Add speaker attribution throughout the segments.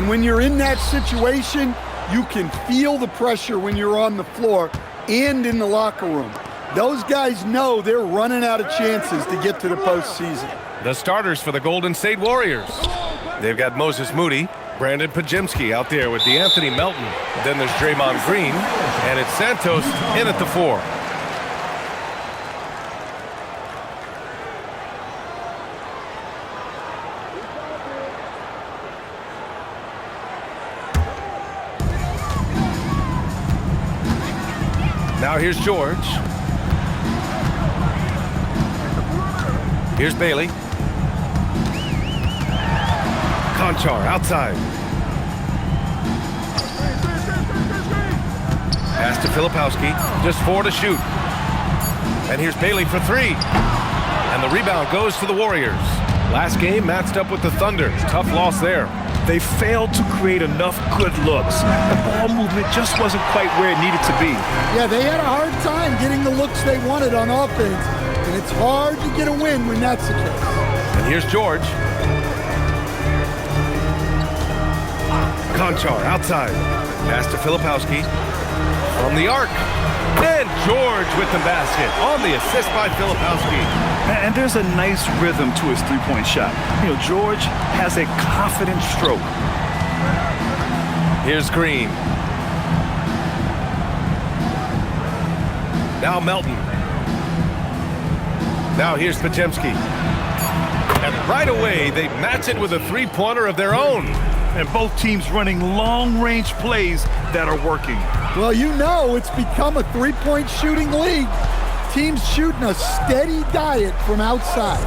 Speaker 1: And when you're in that situation, you can feel the pressure when you're on the floor and in the locker room. Those guys know they're running out of chances to get to the postseason.
Speaker 2: The starters for the Golden State Warriors. They've got Moses Moody, Brandon Pajemski out there with DeAnthony Melton. Then there's Draymond Green, and it's Santos in at the 4. Now here's George. Here's Bailey. Conchar outside. Pass to Filipowski. Just 4 to shoot. And here's Bailey for 3. And the rebound goes to the Warriors. Last game matched up with the Thunder. Tough loss there.
Speaker 3: They failed to create enough good looks. The ball movement just wasn't quite where it needed to be.
Speaker 1: Yeah, they had a hard time getting the looks they wanted on offense. And it's hard to get a win when that's the case.
Speaker 2: And here's George. Conchar outside. Pass to Filipowski. From the arc. And George with the basket on the assist by Filipowski.
Speaker 3: And there's a nice rhythm to his three-point shot. You know, George has a confident stroke.
Speaker 2: Here's Green. Now Melton. Now here's Pajemski. And right away, they match it with a three-pointer of their own.
Speaker 3: And both teams running long-range plays that are working.
Speaker 1: Well, you know it's become a three-point shooting league. Teams shooting a steady diet from outside.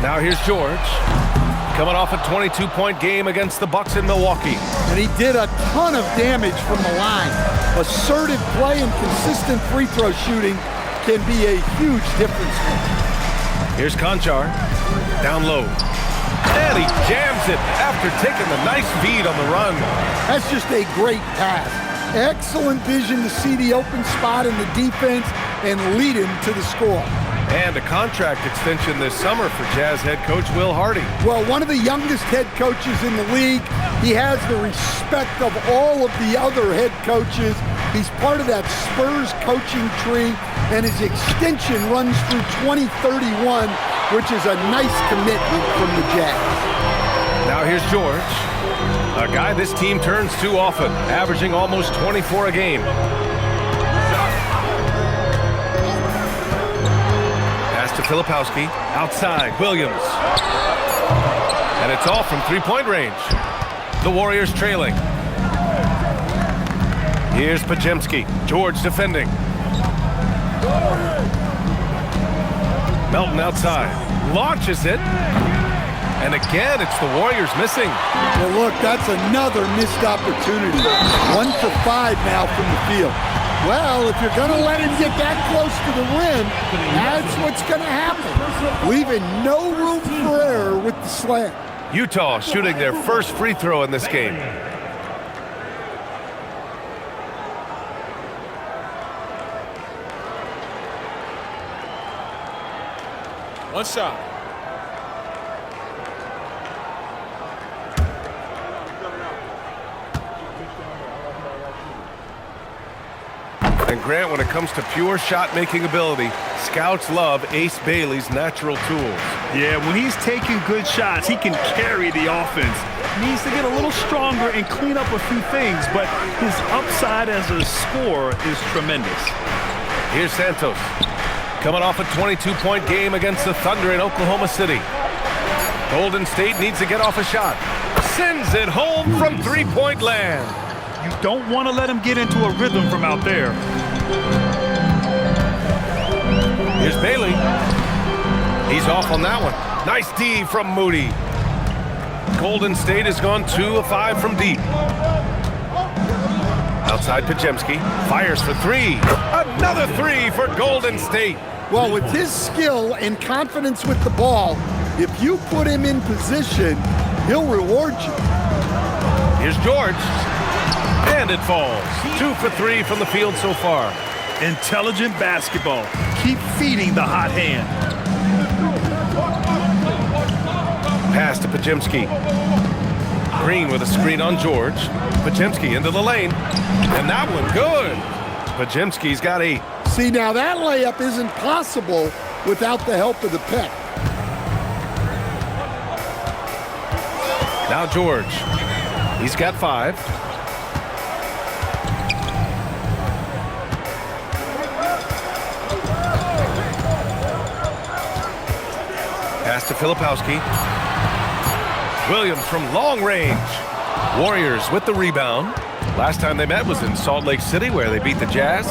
Speaker 2: Now here's George. Coming off a 22-point game against the Bucks in Milwaukee.
Speaker 1: And he did a ton of damage from the line. Assertive play and consistent free throw shooting can be a huge difference maker.
Speaker 2: Here's Conchar. Down low. And he jams it after taking the nice feed on the run.
Speaker 1: That's just a great pass. Excellent vision to see the open spot in the defense and lead him to the score.
Speaker 2: And a contract extension this summer for Jazz head coach Will Hardy.
Speaker 1: Well, one of the youngest head coaches in the league. He has the respect of all of the other head coaches. He's part of that Spurs coaching tree, and his extension runs through 2031, which is a nice commitment from the Jazz.
Speaker 2: Now here's George, a guy this team turns to often, averaging almost 24 a game. Pass to Filipowski, outside, Williams. And it's all from three-point range. The Warriors trailing. Here's Pajemski, George defending. Melton outside, launches it. And again, it's the Warriors missing.
Speaker 1: Well, look, that's another missed opportunity. 1 for 5 now from the field. Well, if you're going to let him get that close to the rim, that's what's going to happen. Leaving no room for error with the slam.
Speaker 2: Utah shooting their first free throw in this game.
Speaker 4: One shot.
Speaker 2: And Grant, when it comes to pure shot-making ability, scouts love Ace Bailey's natural tools.
Speaker 3: Yeah, when he's taking good shots, he can carry the offense. Needs to get a little stronger and clean up a few things, but his upside as a scorer is tremendous.
Speaker 2: Here's Santos. Coming off a 22-point game against the Thunder in Oklahoma City. Golden State needs to get off a shot. Sends it home from three-point land.
Speaker 3: You don't want to let him get into a rhythm from out there.
Speaker 2: Here's Bailey. He's off on that one. Nice D from Moody. Golden State has gone 2 of 5 from deep. Outside Pajemski. Fires for 3. Another 3 for Golden State.
Speaker 1: Well, with his skill and confidence with the ball, if you put him in position, he'll reward you.
Speaker 2: Here's George. And it falls. 2 for 3 from the field so far.
Speaker 3: Intelligent basketball. Keep feeding the hot hand.
Speaker 2: Pass to Pajemski. Green with a screen on George. Podziemski into the lane. And that one good. Podziemski's got 8.
Speaker 1: See, now that layup isn't possible without the help of the pick.
Speaker 2: Now George. He's got 5. Pass to Filipowski. Williams from long range. Warriors with the rebound. Last time they met was in Salt Lake City, where they beat the Jazz.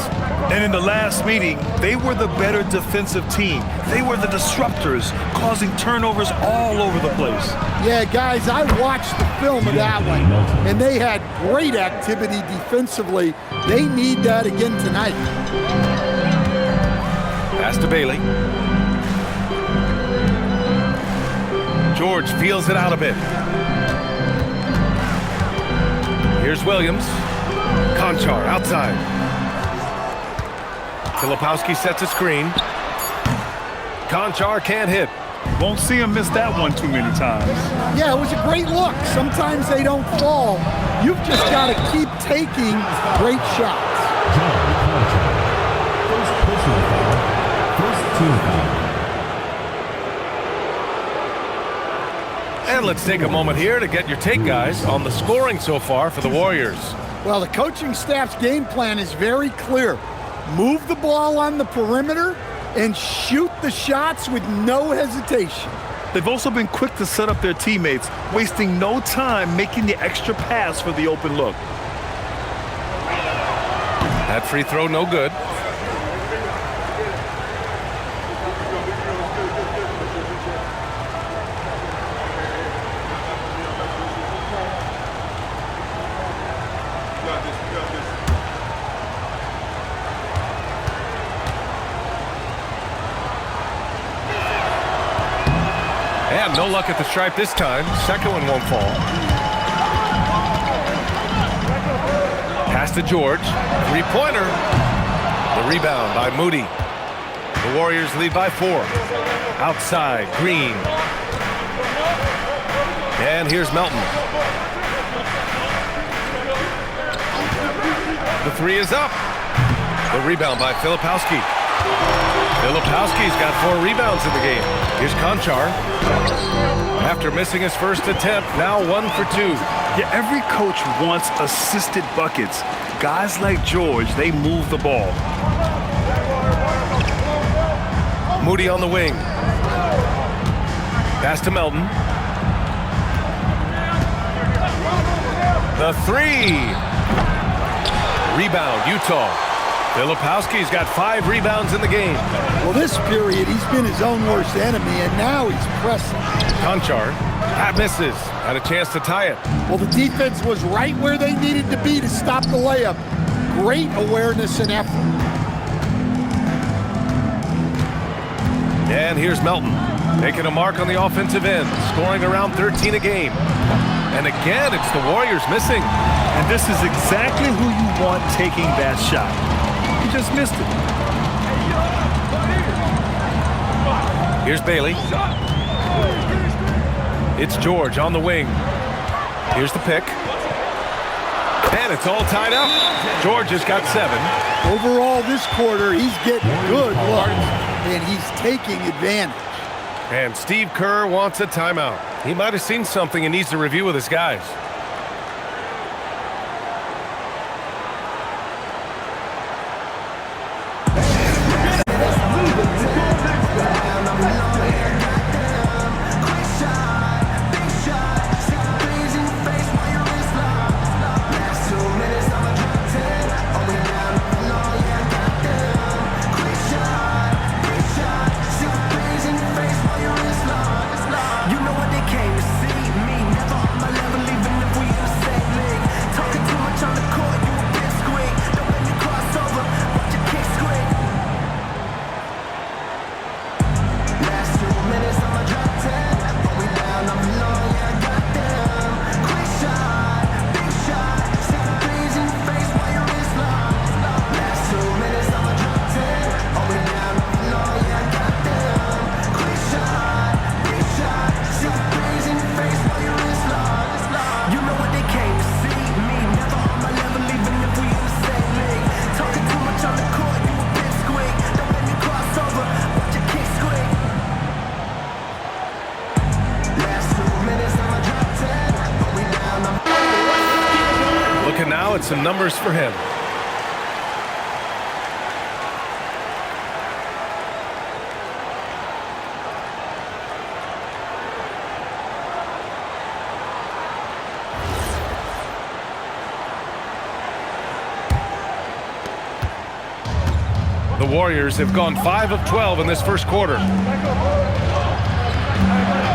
Speaker 3: And in the last meeting, they were the better defensive team. They were the disruptors, causing turnovers all over the place.
Speaker 1: Yeah, guys, I watched the film of that one, and they had great activity defensively. They need that again tonight.
Speaker 2: Pass to Bailey. George feels it out a bit. Here's Williams. Konchar outside. Filipowski sets a screen. Konchar can't hit.
Speaker 3: Won't see him miss that one too many times.
Speaker 1: Yeah, it was a great look. Sometimes they don't fall. You've just got to keep taking great shots.
Speaker 5: First personal foul. First team foul.
Speaker 2: And let's take a moment here to get your take, guys, on the scoring so far for the Warriors.
Speaker 1: Well, the coaching staff's game plan is very clear. Move the ball on the perimeter and shoot the shots with no hesitation.
Speaker 3: They've also been quick to set up their teammates, wasting no time making the extra pass for the open look.
Speaker 2: That free throw no good. And no luck at the stripe this time. Second one won't fall. Pass to George. Three-pointer. The rebound by Moody. The Warriors lead by 4. Outside, Green. And here's Melton. The 3 is up. The rebound by Filipowski. Filipowski's got 4 rebounds in the game. Here's Konchar. After missing his first attempt, now 1 for 2.
Speaker 3: Yeah, every coach wants assisted buckets. Guys like George, they move the ball.
Speaker 2: Moody on the wing. Pass to Melton. The 3. Rebound, Utah. Filipowski's got 5 rebounds in the game.
Speaker 1: Well, this period, he's been his own worst enemy, and now he's pressing.
Speaker 2: Konchar. That misses. Had a chance to tie it.
Speaker 1: Well, the defense was right where they needed to be to stop the layup. Great awareness and effort.
Speaker 2: And here's Melton, making a mark on the offensive end, scoring around 13 a game. And again, it's the Warriors missing.
Speaker 3: And this is exactly who you want taking that shot. He just missed it.
Speaker 2: Here's Bailey. It's George on the wing. Here's the pick. And it's all tied up. George has got 7.
Speaker 1: Overall, this quarter, he's getting good looks, and he's taking advantage.
Speaker 2: And Steve Kerr wants a timeout. He might have seen something and needs to review with his guys.
Speaker 6: You know what they came to see me, never on my level, even if
Speaker 2: numbers for him. The Warriors have gone 5 of 12 in this first quarter.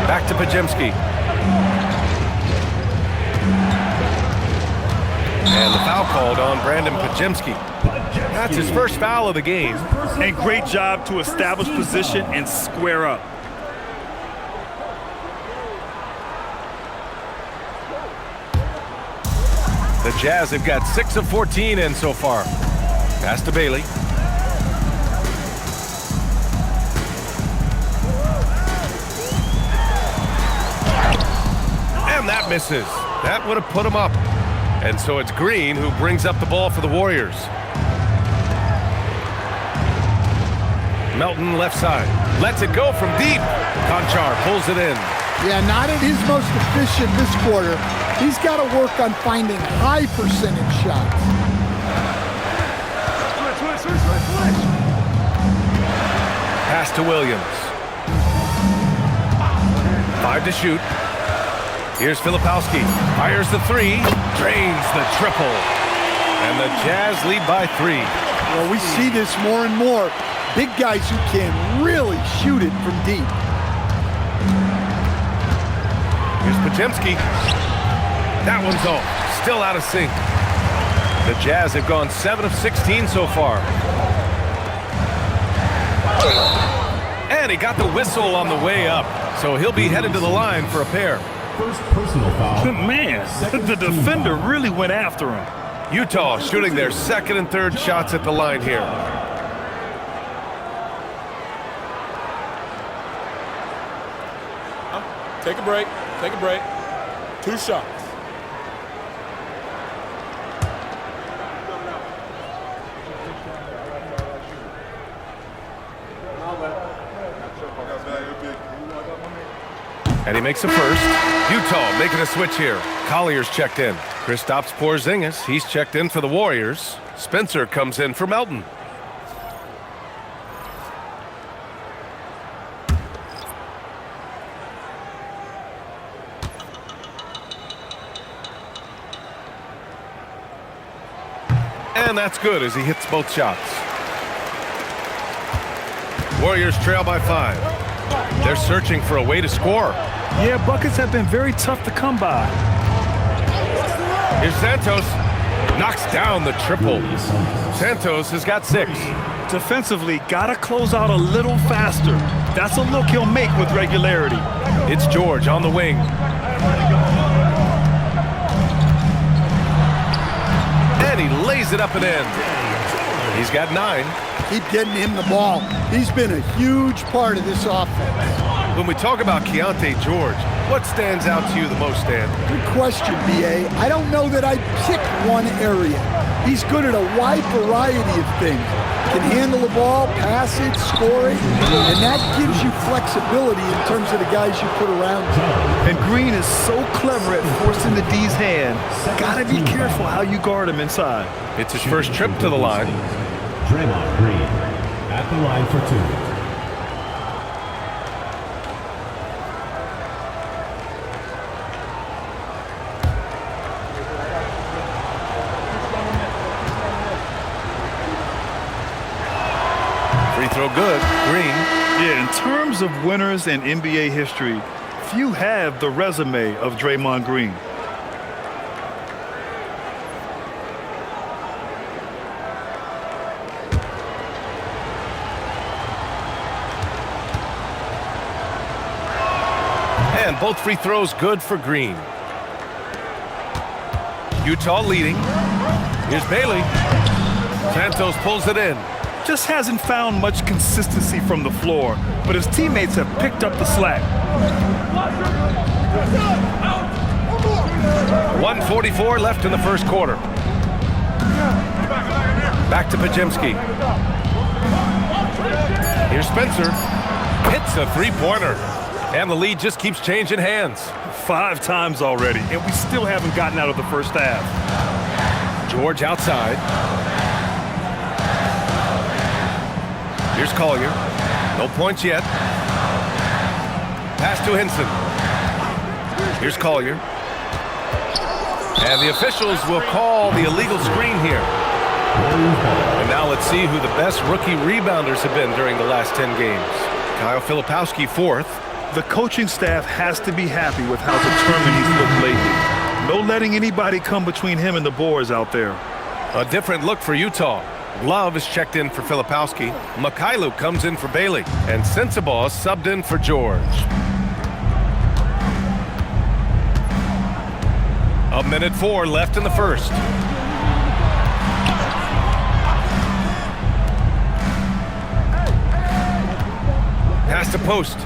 Speaker 2: Back to Podziemski. And the foul called on Brandon Podziemski. That's his first foul of the game.
Speaker 3: And great job to establish position and square up.
Speaker 2: The Jazz have got 6 of 14 in so far. Pass to Bailey. And that misses. That would have put him up. And so it's Green who brings up the ball for the Warriors. Melton left side. Lets it go from deep. Conchar pulls it in.
Speaker 1: Yeah, not at his most efficient this quarter. He's got to work on finding high percentage shots.
Speaker 2: Pass to Williams. 5 to shoot. Here's Filipowski. Fires the 3. Drains the triple. And the Jazz lead by 3.
Speaker 1: Well, we see this more and more. Big guys who can really shoot it from deep.
Speaker 2: Here's Podziemski. That one's off. Still out of sync. The Jazz have gone 7 of 16 so far. And he got the whistle on the way up. So he'll be headed to the line for a pair.
Speaker 5: First personal foul.
Speaker 3: Man, the defender really went after him.
Speaker 2: Utah shooting their second and third shots at the line here.
Speaker 4: Take a break. Take a break. 2 shots.
Speaker 2: And he makes a first. Utah making a switch here. Collier's checked in. Kristaps Porzingis, he's checked in for the Warriors. Spencer comes in for Melton. And that's good as he hits both shots. Warriors trail by 5. They're searching for a way to score.
Speaker 3: Yeah, buckets have been very tough to come by.
Speaker 2: Here's Santos. Knocks down the triple. Santos has got 6.
Speaker 3: Defensively, gotta close out a little faster. That's a look he'll make with regularity.
Speaker 2: It's George on the wing. And he lays it up and in. He's got 9.
Speaker 1: Keep getting him the ball. He's been a huge part of this offense.
Speaker 2: When we talk about Keontae George, what stands out to you the most, Stan?
Speaker 1: Good question, B.A. I don't know that I'd pick one area. He's good at a wide variety of things. Can handle the ball, pass it, score it, and that gives you flexibility in terms of the guys you put around him.
Speaker 3: And Green is so clever at forcing the D's hand. Gotta be careful how you guard him inside.
Speaker 2: It's his first trip to the line.
Speaker 5: Draymond Green at the line for 2.
Speaker 2: Free throw good. Green.
Speaker 3: Yeah, in terms of winners in NBA history, few have the resume of Draymond Green.
Speaker 2: And both free throws good for Green. Utah leading. Here's Bailey. Santos pulls it in.
Speaker 3: Just hasn't found much consistency from the floor, but his teammates have picked up the slack.
Speaker 2: 1:44 left in the first quarter. Back to Podziemski. Here's Spencer. Hits a three-pointer. And the lead just keeps changing hands.
Speaker 3: 5 times already, and we still haven't gotten out of the first half.
Speaker 2: George outside. Here's Collier. No points yet. Pass to Henson. Here's Collier. And the officials will call the illegal screen here. And now let's see who the best rookie rebounders have been during the last 10 games. Kyle Filipowski, fourth.
Speaker 3: The coaching staff has to be happy with how determined he's looked lately. No letting anybody come between him and the boards out there.
Speaker 2: A different look for Utah. Love is checked in for Filipowski. Mikhailuk comes in for Bailey. And Sensabaugh subbed in for George. A minute 4 left in the first. Pass to post.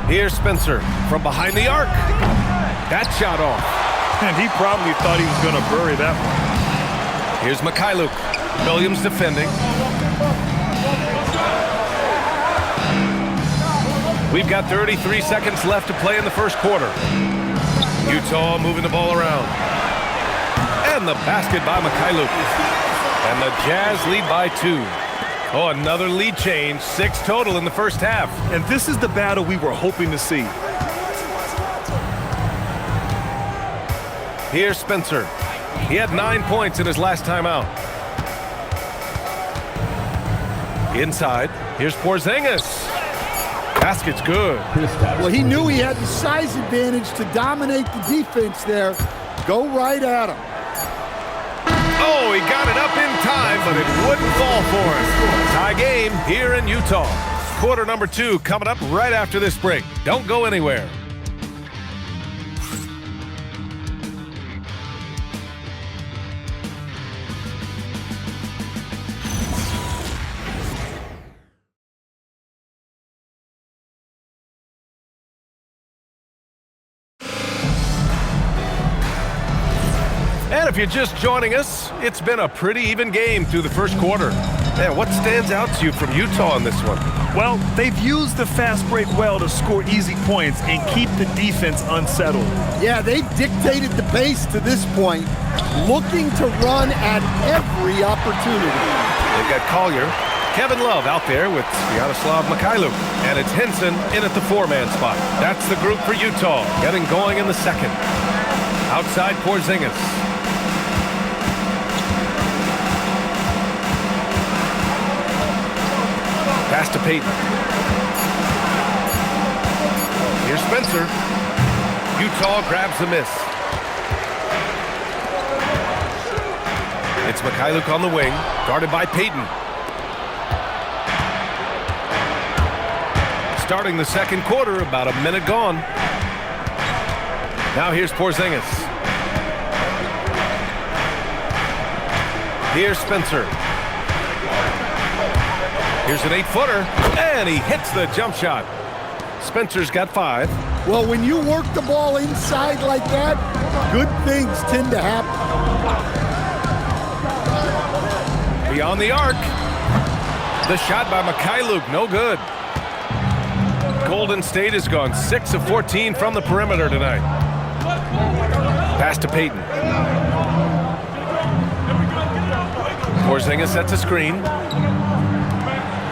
Speaker 2: Here's Spencer from behind the arc. That shot off.
Speaker 3: And he probably thought he was going to bury that one.
Speaker 2: Here's Mikhailuk. Williams defending. We've got 33 seconds left to play in the first quarter. Utah moving the ball around. And the basket by Mikhailuk. And the Jazz lead by 2. Oh, another lead change. 6 total in the first half.
Speaker 3: And this is the battle we were hoping to see.
Speaker 2: Here's Spencer. He had 9 points in his last time out. Inside. Here's Porzingis. Basket's good.
Speaker 1: Well, he knew he had the size advantage to dominate the defense there. Go right at him.
Speaker 2: Oh, he got it up in time, but it wouldn't fall for him. Tie game here in Utah. Quarter number 2 coming up right after this break. Don't go anywhere. And if you're just joining us, it's been a pretty even game through the first quarter. Man, what stands out to you from Utah in this one?
Speaker 3: Well, they've used the fast break well to score easy points and keep the defense unsettled.
Speaker 1: Yeah, they've dictated the pace to this point, looking to run at every opportunity.
Speaker 2: They've got Collier, Kevin Love out there with Sviatoslav Mikhailuk, and it's Henson in at the 4-man spot. That's the group for Utah, getting going in the second. Outside Porzingis. Pass to Payton. Here's Spencer. Utah grabs the miss. It's Mikhailuk on the wing, guarded by Payton. Starting the second quarter, about a minute gone. Now here's Porzingis. Here's Spencer. Here's an 8-footer, and he hits the jump shot. Spencer's got 5.
Speaker 1: Well, when you work the ball inside like that, good things tend to happen.
Speaker 2: Beyond the arc. The shot by Mikhailuk, no good. Golden State has gone 6 of 14 from the perimeter tonight. Pass to Payton. Porzingis sets a screen.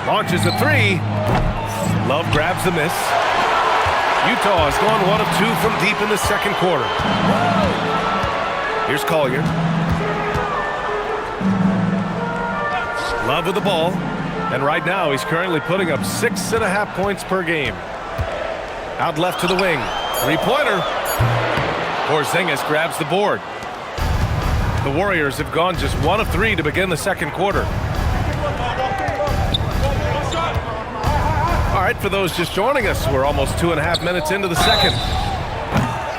Speaker 2: Launches a 3. Love grabs the miss. Utah has gone 1 of 2 from deep in the second quarter. Here's Collier. Love with the ball. And right now he's currently putting up 6.5 points per game. Out left to the wing. 3-pointer. Porzingis grabs the board. The Warriors have gone just 1 of 3 to begin the second quarter. All right, for those just joining us, we're almost 2.5 minutes into the second.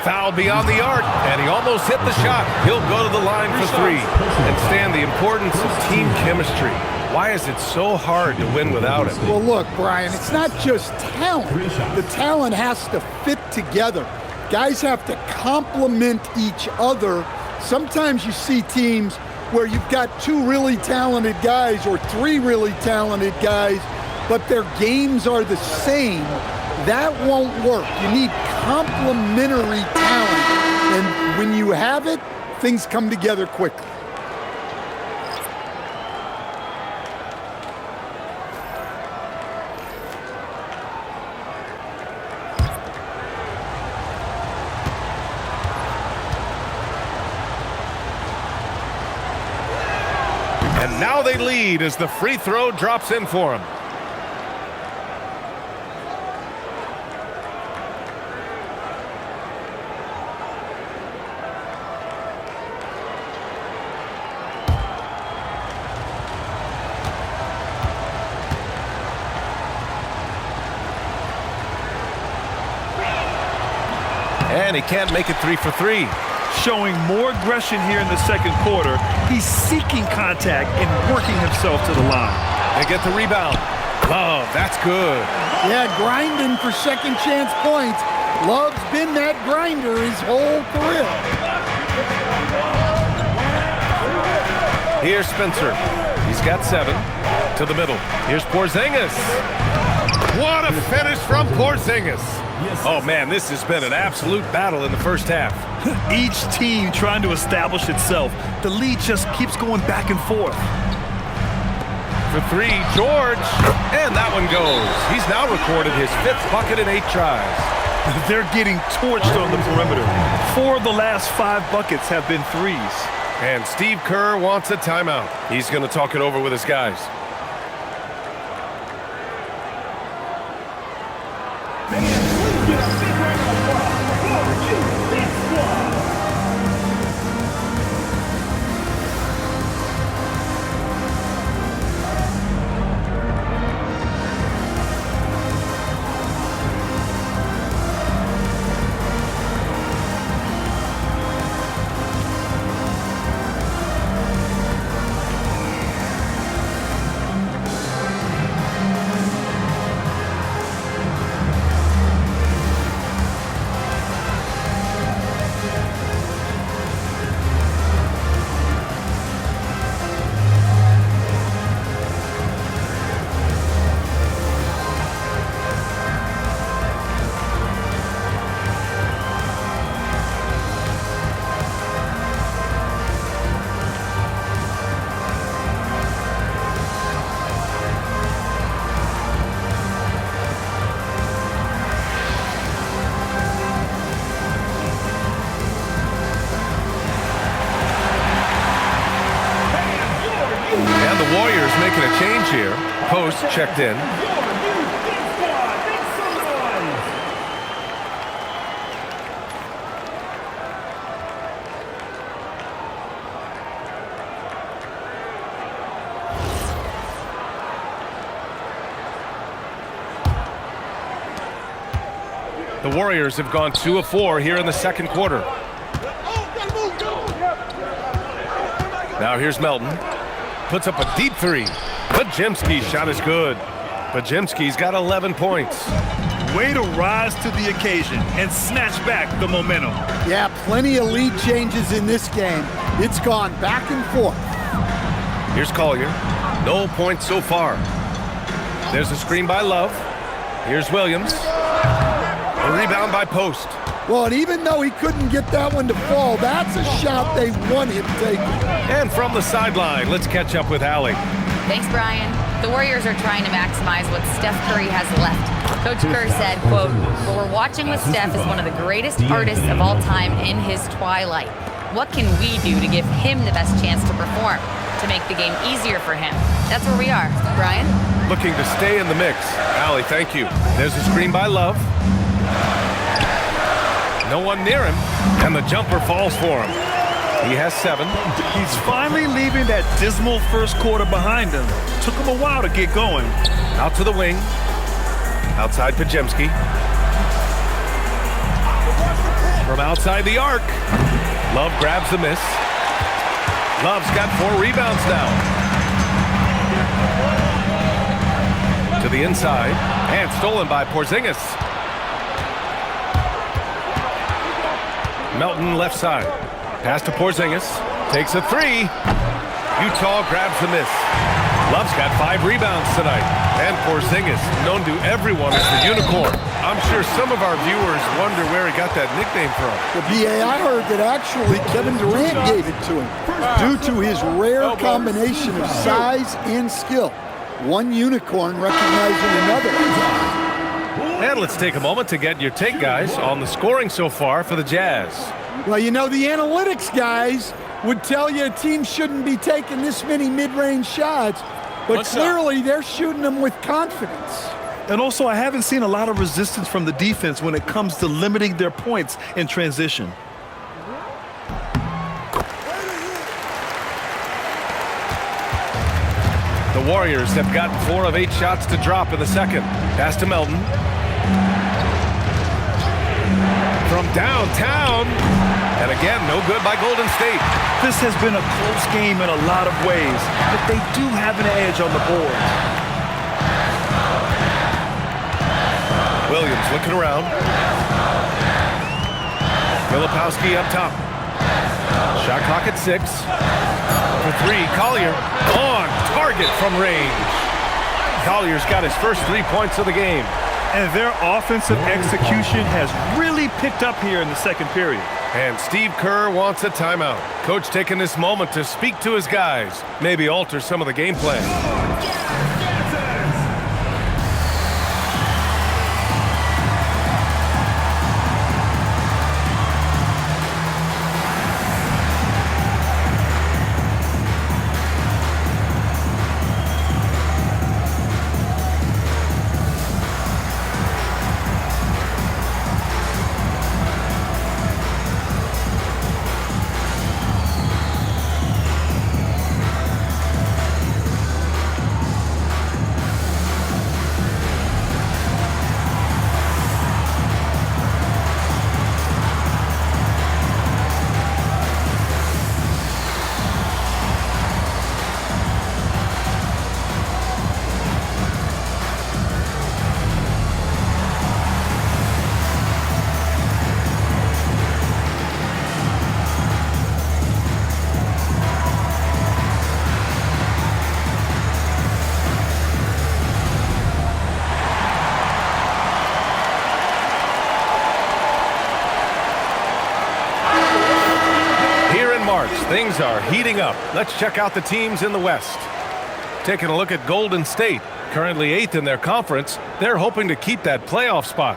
Speaker 2: Foul beyond the arc, and he almost hit the shot. He'll go to the line for 3. And Stan, the importance of team chemistry. Why is it so hard to win without it?
Speaker 1: Well, look, Brian, it's not just talent. The talent has to fit together. Guys have to complement each other. Sometimes you see teams where you've got 2 really talented guys or 3 really talented guys, but their games are the same. That won't work. You need complementary talent. And when you have it, things come together quickly.
Speaker 2: And now they lead as the free throw drops in for him. And he can't make it 3 for 3.
Speaker 3: Showing more aggression here in the second quarter. He's seeking contact and working himself to the line.
Speaker 2: They get the rebound. Love, that's good.
Speaker 1: Yeah, grinding for second chance points. Love's been that grinder his whole career.
Speaker 2: Here's Spencer. He's got 7. To the middle. Here's Porzingis. What a finish from Porzingis. Oh, man, this has been an absolute battle in the first half.
Speaker 3: Each team trying to establish itself. The lead just keeps going back and forth.
Speaker 2: For 3, George. And that one goes. He's now recorded his 5th bucket in 8 tries.
Speaker 3: They're getting torched on the perimeter. 4 of the last 5 buckets have been threes.
Speaker 2: And Steve Kerr wants a timeout. He's going to talk it over with his guys. Making a change here. Post checked in. The Warriors have gone 2 of 4 here in the second quarter. Now here's Melton. Puts up a deep 3. Podziemski's shot is good. Podziemski's got 11 points.
Speaker 3: Way to rise to the occasion and snatch back the momentum.
Speaker 1: Yeah, plenty of lead changes in this game. It's gone back and forth.
Speaker 2: Here's Collier. No points so far. There's a screen by Love. Here's Williams. A rebound by Post.
Speaker 1: Well, and even though he couldn't get that one to fall, that's a shot they want him taking.
Speaker 2: And from the sideline, let's catch up with Allie.
Speaker 6: Thanks, Brian. The Warriors are trying to maximize what Steph Curry has left. Coach Kerr said, quote, "What we're watching with Steph is one of the greatest artists of all time in his twilight. What can we do to give him the best chance to perform, to make the game easier for him?" That's where we are. Brian?
Speaker 2: Looking to stay in the mix. Allie, thank you. There's a screen by Love. No one near him, and the jumper falls for him. He has 7.
Speaker 3: He's finally leaving that dismal first quarter behind him. Took him a while to get going.
Speaker 2: Out to the wing. Outside Podziemski. From outside the arc. Love grabs the miss. Love's got 4 rebounds now. To the inside. And stolen by Porzingis. Melton left side. Pass to Porzingis. Takes a 3. Utah grabs the miss. Love's got 5 rebounds tonight. And Porzingis, known to everyone as the unicorn. I'm I'm sure some of our viewers wonder where he got that nickname from.
Speaker 1: The BA, I heard that actually Kevin Durant gave it to him due to his rare combination of size and skill. One unicorn recognizing another.
Speaker 2: And let's take a moment to get your take, guys, on the scoring so far for the Jazz.
Speaker 1: Well, you know, the analytics guys would tell you a team shouldn't be taking this many mid-range shots, but clearly they're shooting them with confidence.
Speaker 3: And also, I haven't seen a lot of resistance from the defense when it comes to limiting their points in transition.
Speaker 2: The Warriors have gotten 4 of 8 shots to drop in the second. Pass to Melton. From downtown. And again, no good by Golden State.
Speaker 3: This has been a close game in a lot of ways, but they do have an edge on the board.
Speaker 2: Williams looking around. Filipowski up top. Shot clock at 6. For 3, Collier on target from range. Collier's got his first 3 points of the game.
Speaker 3: And their offensive execution has really picked up here in the second period.
Speaker 2: And Steve Kerr wants a timeout. Coach taking this moment to speak to his guys, maybe alter some of the game plan. Things are heating up. Let's check out the teams in the West. Taking a look at Golden State, currently 8th in their conference. They're hoping to keep that playoff spot.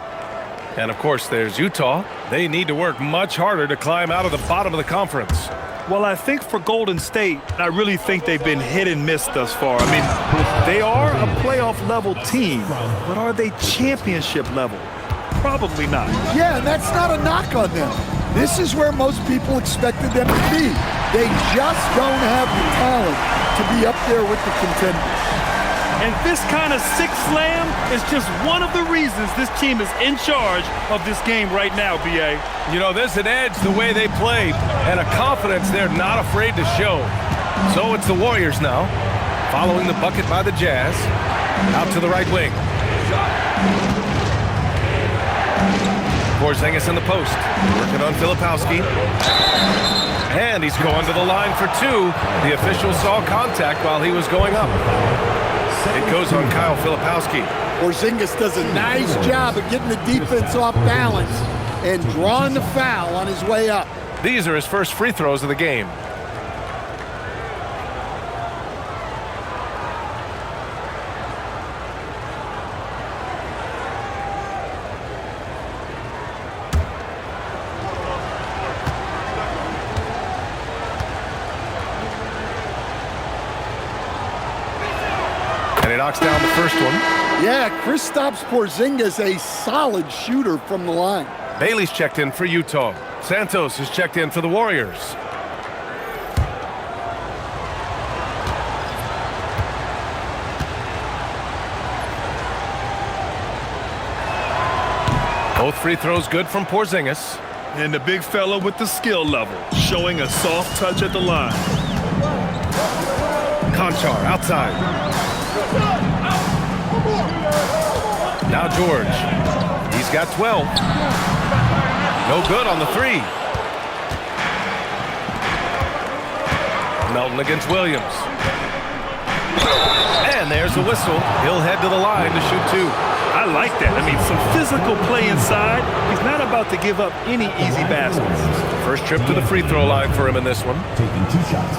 Speaker 2: And of course, there's Utah. They need to work much harder to climb out of the bottom of the conference.
Speaker 3: Well, I think for Golden State, I really think they've been hit and miss thus far. I mean, they are a playoff-level team, but are they championship level? Probably not.
Speaker 1: Yeah, and that's not a knock on them. This is where most people expected them to be. They just don't have the talent to be up there with the contenders.
Speaker 3: And this kind of six slam is just one of the reasons this team is in charge of this game right now, B.A.
Speaker 2: You know, there's an edge the way they play and a confidence they're not afraid to show. So it's the Warriors now, following the bucket by the Jazz. Out to the right wing. Porzingis in the post, working on Filipowski. And he's going to the line for 2. The official saw contact while he was going up. It goes on Kyle Filipowski.
Speaker 1: Porzingis does a nice job of getting the defense off balance and drawing the foul on his way up.
Speaker 2: These are his first free throws of the game. And he knocks down the first one.
Speaker 1: Yeah, Kristaps Porzingis, a solid shooter from the line.
Speaker 2: Bailey's checked in for Utah. Santos is checked in for the Warriors. Both free throws good from Porzingis.
Speaker 3: And the big fella with the skill level, showing a soft touch at the line.
Speaker 2: Conchar outside. Now George. He's got 12. No good on the 3. Melton against Williams. And there's the whistle. He'll head to the line to shoot 2.
Speaker 3: I like that. I mean, some physical play inside. He's not about to give up any easy baskets.
Speaker 2: First trip to the free throw line for him in this one.
Speaker 5: Taking 2 shots.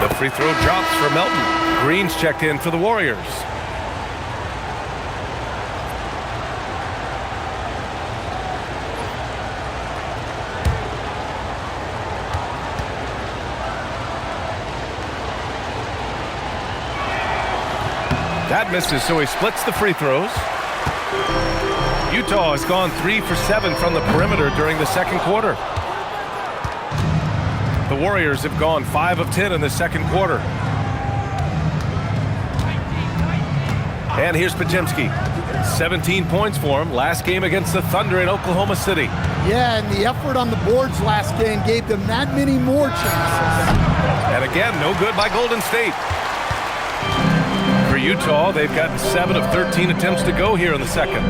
Speaker 2: The free throw drops for Melton. Green's checked in for the Warriors. That misses, so he splits the free throws. Utah has gone 3 for 7 from the perimeter during the second quarter. The Warriors have gone 5 of 10 in the second quarter. And here's Podziemski. 17 points for him. Last game against the Thunder in Oklahoma City.
Speaker 1: Yeah, and the effort on the boards last game gave them that many more chances.
Speaker 2: And again, no good by Golden State. For Utah, they've gotten 7 of 13 attempts to go here in the second.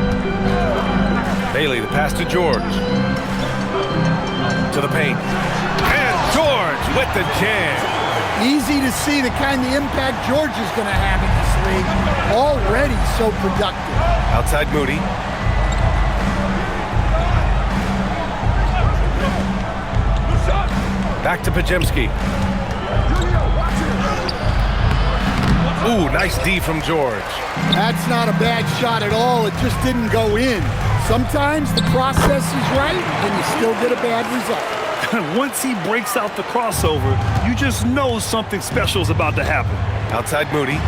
Speaker 2: Bailey, the pass to George. To the paint. And George with the jam.
Speaker 1: Easy to see the kind of impact George is going to have in this league. Already so productive.
Speaker 2: Outside Moody. Back to Podziemski. Ooh, nice D from George.
Speaker 1: That's not a bad shot at all. It just didn't go in. Sometimes the process is right and you still get a bad result.
Speaker 3: Once he breaks out the crossover, you just know something special is about to happen.
Speaker 2: Outside Moody.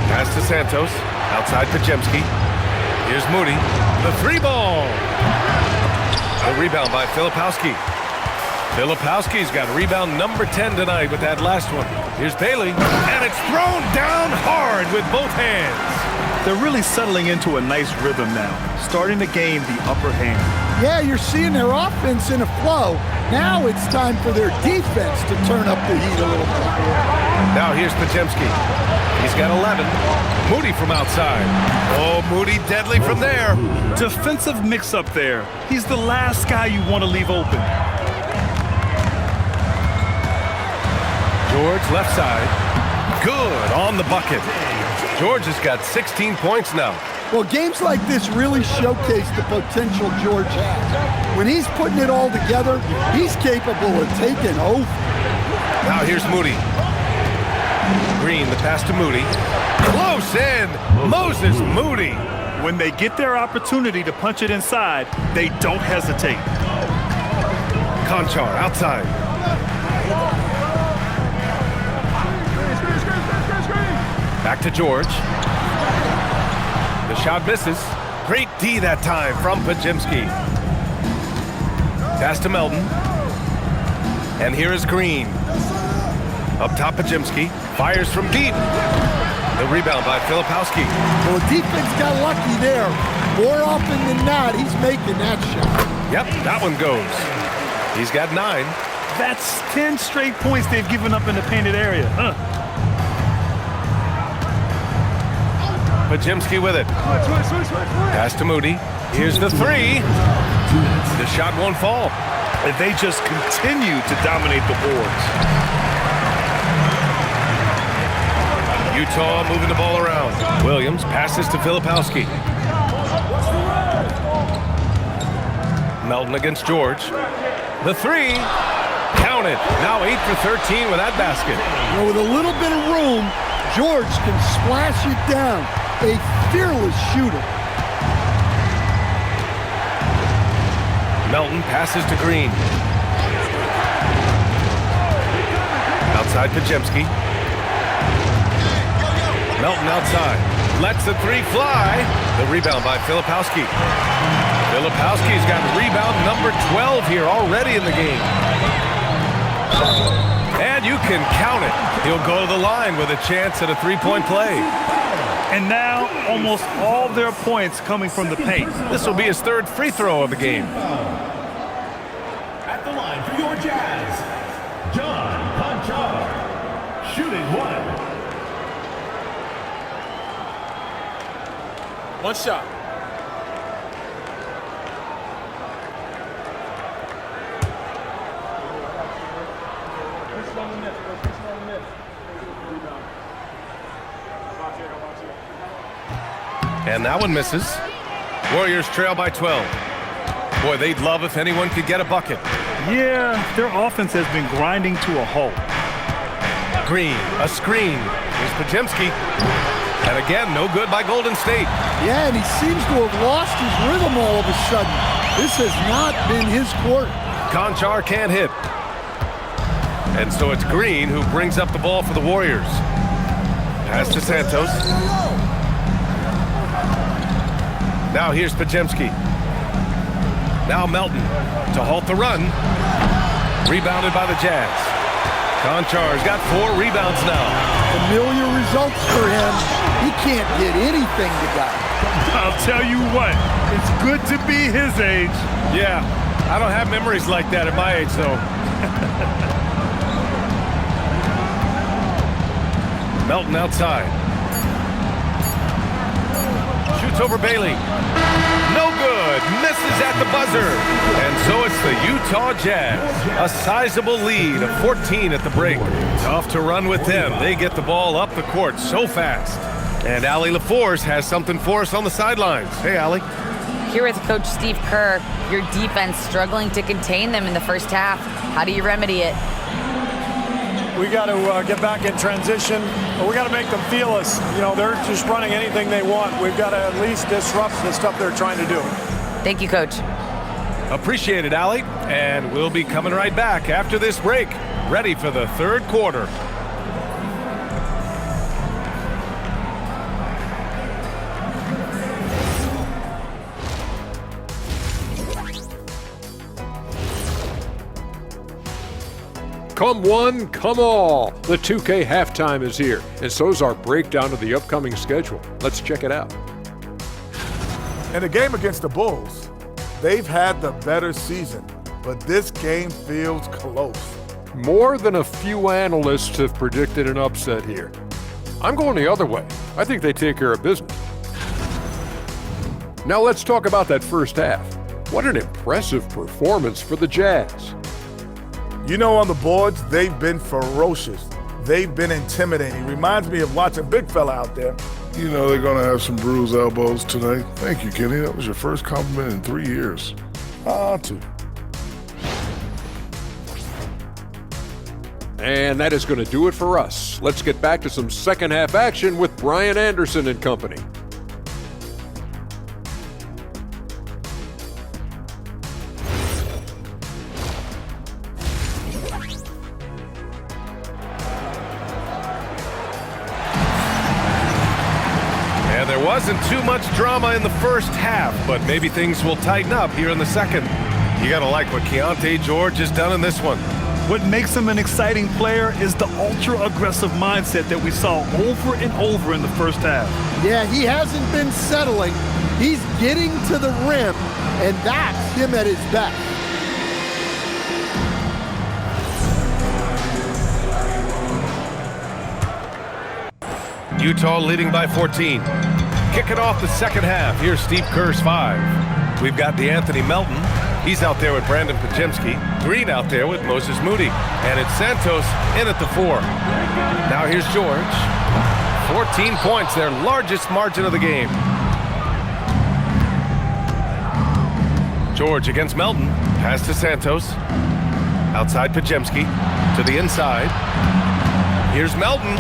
Speaker 2: Pass to Santos. Outside Podziemski. Here's Moody. The 3-ball. The rebound by Filipowski. Filipowski's got rebound number 10 tonight with that last one. Here's Bailey. And it's thrown down hard with both hands.
Speaker 3: They're really settling into a nice rhythm now, starting to gain the upper hand.
Speaker 1: Yeah, you're seeing their offense in a flow. Now it's time for their defense to turn up the heat a little bit.
Speaker 2: Now here's Podziemski. He's got 11. Moody from outside. Oh, Moody deadly from there.
Speaker 3: Defensive mix-up there. He's the last guy you want to leave open.
Speaker 2: George left side. Good on the bucket. George has got 16 points now.
Speaker 1: Well, games like this really showcase the potential George has. When he's putting it all together, he's capable of taking over.
Speaker 2: Now here's Moody. Green, the pass to Moody. Close in. Moses Moody.
Speaker 3: When they get their opportunity to punch it inside, they don't hesitate.
Speaker 2: Conchar outside. Back to George. The shot misses. Great D that time from Podziemski. Pass to Melton. And here is Green. Up top, Podziemski. Fires from deep. The rebound by Filipowski.
Speaker 1: Well, the defense got lucky there. More often than not, he's making that shot.
Speaker 2: Yep, that one goes. He's got 9.
Speaker 3: That's 10 straight points they've given up in the painted area.
Speaker 2: Podziemski with it. Pass to Moody. Here's the 3. The shot won't fall.
Speaker 3: And they just continue to dominate the boards.
Speaker 2: Utah moving the ball around. Williams passes to Filipowski. Melton against George. The 3. Count it. Now 8 for 13 with that basket.
Speaker 1: You know, with a little bit of room, George can splash it down. A fearless shooter.
Speaker 2: Melton passes to Green. Outside Podziemski. Melton outside. Lets the 3 fly. The rebound by Filipowski. Filipowski's got rebound number 12 here already in the game. And you can count it. He'll go to the line with a chance at a 3-point play.
Speaker 3: And now, almost all their points coming from the paint.
Speaker 2: This will be his 3rd free throw of the game.
Speaker 5: At the line for your Jazz, John Conchar. shooting one.
Speaker 4: One shot.
Speaker 2: And that one misses. Warriors trail by 12. Boy, they'd love if anyone could get a bucket.
Speaker 3: Yeah, their offense has been grinding to a halt.
Speaker 2: Green, a screen. Here's Podziemski. And again, no good by Golden State.
Speaker 1: Yeah, and he seems to have lost his rhythm all of a sudden. This has not been his quarter.
Speaker 2: Conchar can't hit. And so it's Green who brings up the ball for the Warriors. Pass to Santos. Now here's Podziemski. Now Melton to halt the run. Rebounded by the Jazz. Conchar's got 4 rebounds now.
Speaker 1: Familiar results for him. He can't get anything together.
Speaker 3: I'll tell you what, it's good to be his age.
Speaker 2: Yeah, I don't have memories like that at my age, though. Melton outside. Shoots over Bailey. No good. Misses at the buzzer. And so it's the Utah Jazz. A sizable lead of 14 at the break. Tough to run with them. They get the ball up the court so fast. And Allie LaForce has something for us on the sidelines. Hey, Allie.
Speaker 6: Here with Coach Steve Kerr, your defense struggling to contain them in the first half. How do you remedy it?
Speaker 7: We got to get back in transition. We got to make them feel us. You know, they're just running anything they want. We've got to at least disrupt the stuff they're trying to do.
Speaker 6: Thank you, Coach.
Speaker 2: Appreciate it, Allie. And we'll be coming right back after this break, ready for the third quarter.
Speaker 8: Come one, come all. The 2K halftime is here, and so is our breakdown of the upcoming schedule. Let's check it out.
Speaker 9: In the game against the Bulls, they've had the better season, but this game feels close.
Speaker 8: More than a few analysts have predicted an upset here. I'm going the other way. I think they take care of business. Now let's talk about that first half. What an impressive performance for the Jazz.
Speaker 9: You know, on the boards, they've been ferocious. They've been intimidating. Reminds me of watching Big Fella out there.
Speaker 10: You know they're going to have some bruised elbows tonight. Thank you, Kenny. That was your first compliment in 3 years.
Speaker 9: Two.
Speaker 8: And that is going to do it for us. Let's get back to some second half action with Brian Anderson and company.
Speaker 2: Wasn't too much drama in the first half, but maybe things will tighten up here in the second. You gotta like what Keontae George has done in this one.
Speaker 3: What makes him an exciting player is the ultra-aggressive mindset that we saw over and over in the first half.
Speaker 1: Yeah, he hasn't been settling. He's getting to the rim, and that's him at his best.
Speaker 2: Utah leading by 14. Kicking off the second half. Here's Steve Kerr's 5. We've got DeAnthony Melton. He's out there with Brandon Podziemski. Green out there with Moses Moody. And it's Santos in at the 4. Now here's George. 14 points, their largest margin of the game. George against Melton. Pass to Santos. Outside Podziemski. To the inside. Here's Melton.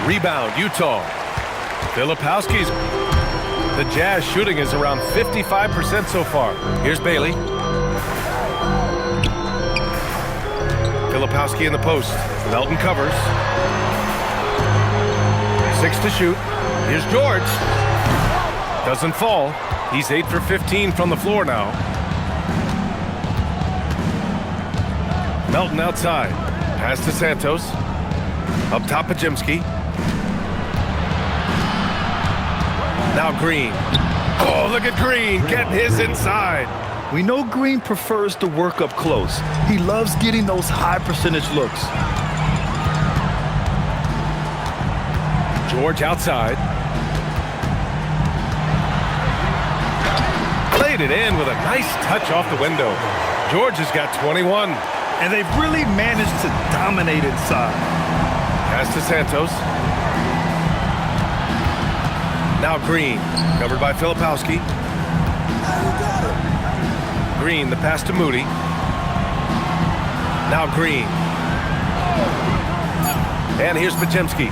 Speaker 2: Rebound, Utah. Filipowski's. The Jazz shooting is around 55% so far. Here's Bailey. Filipowski in the post. Melton covers. 6 to shoot. Here's George. Doesn't fall. He's 8 for 15 from the floor now. Melton outside. Pass to Santos. Up top, Podziemski. Now Green. Oh, look at Green getting his inside.
Speaker 3: We know Green prefers to work up close. He loves getting those high percentage looks.
Speaker 2: George outside. Played it in with a nice touch off the window. George has got 21.
Speaker 3: And they've really managed to dominate inside.
Speaker 2: Pass to Santos. Now Green, covered by Filipowski. Green, the pass to Moody. Now Green. And here's Podziemski.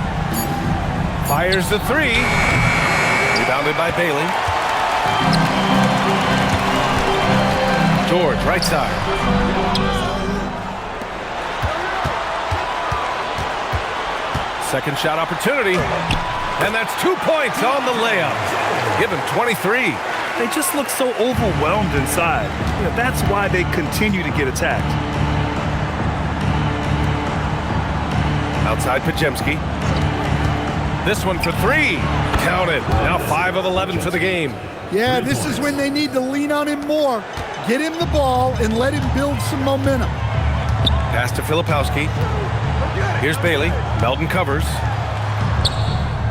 Speaker 2: Fires the three. Rebounded by Bailey. George, right side. Second shot opportunity. And that's 2 points on the layup. Give him 23.
Speaker 3: They just look so overwhelmed inside. That's why they continue to get attacked.
Speaker 2: Outside Podziemski. This one for three. Counted. Now 5 of 11 for the game.
Speaker 1: Yeah, this is when they need to lean on him more. Get him the ball and let him build some momentum.
Speaker 2: Pass to Filipowski. Here's Bailey. Melton covers.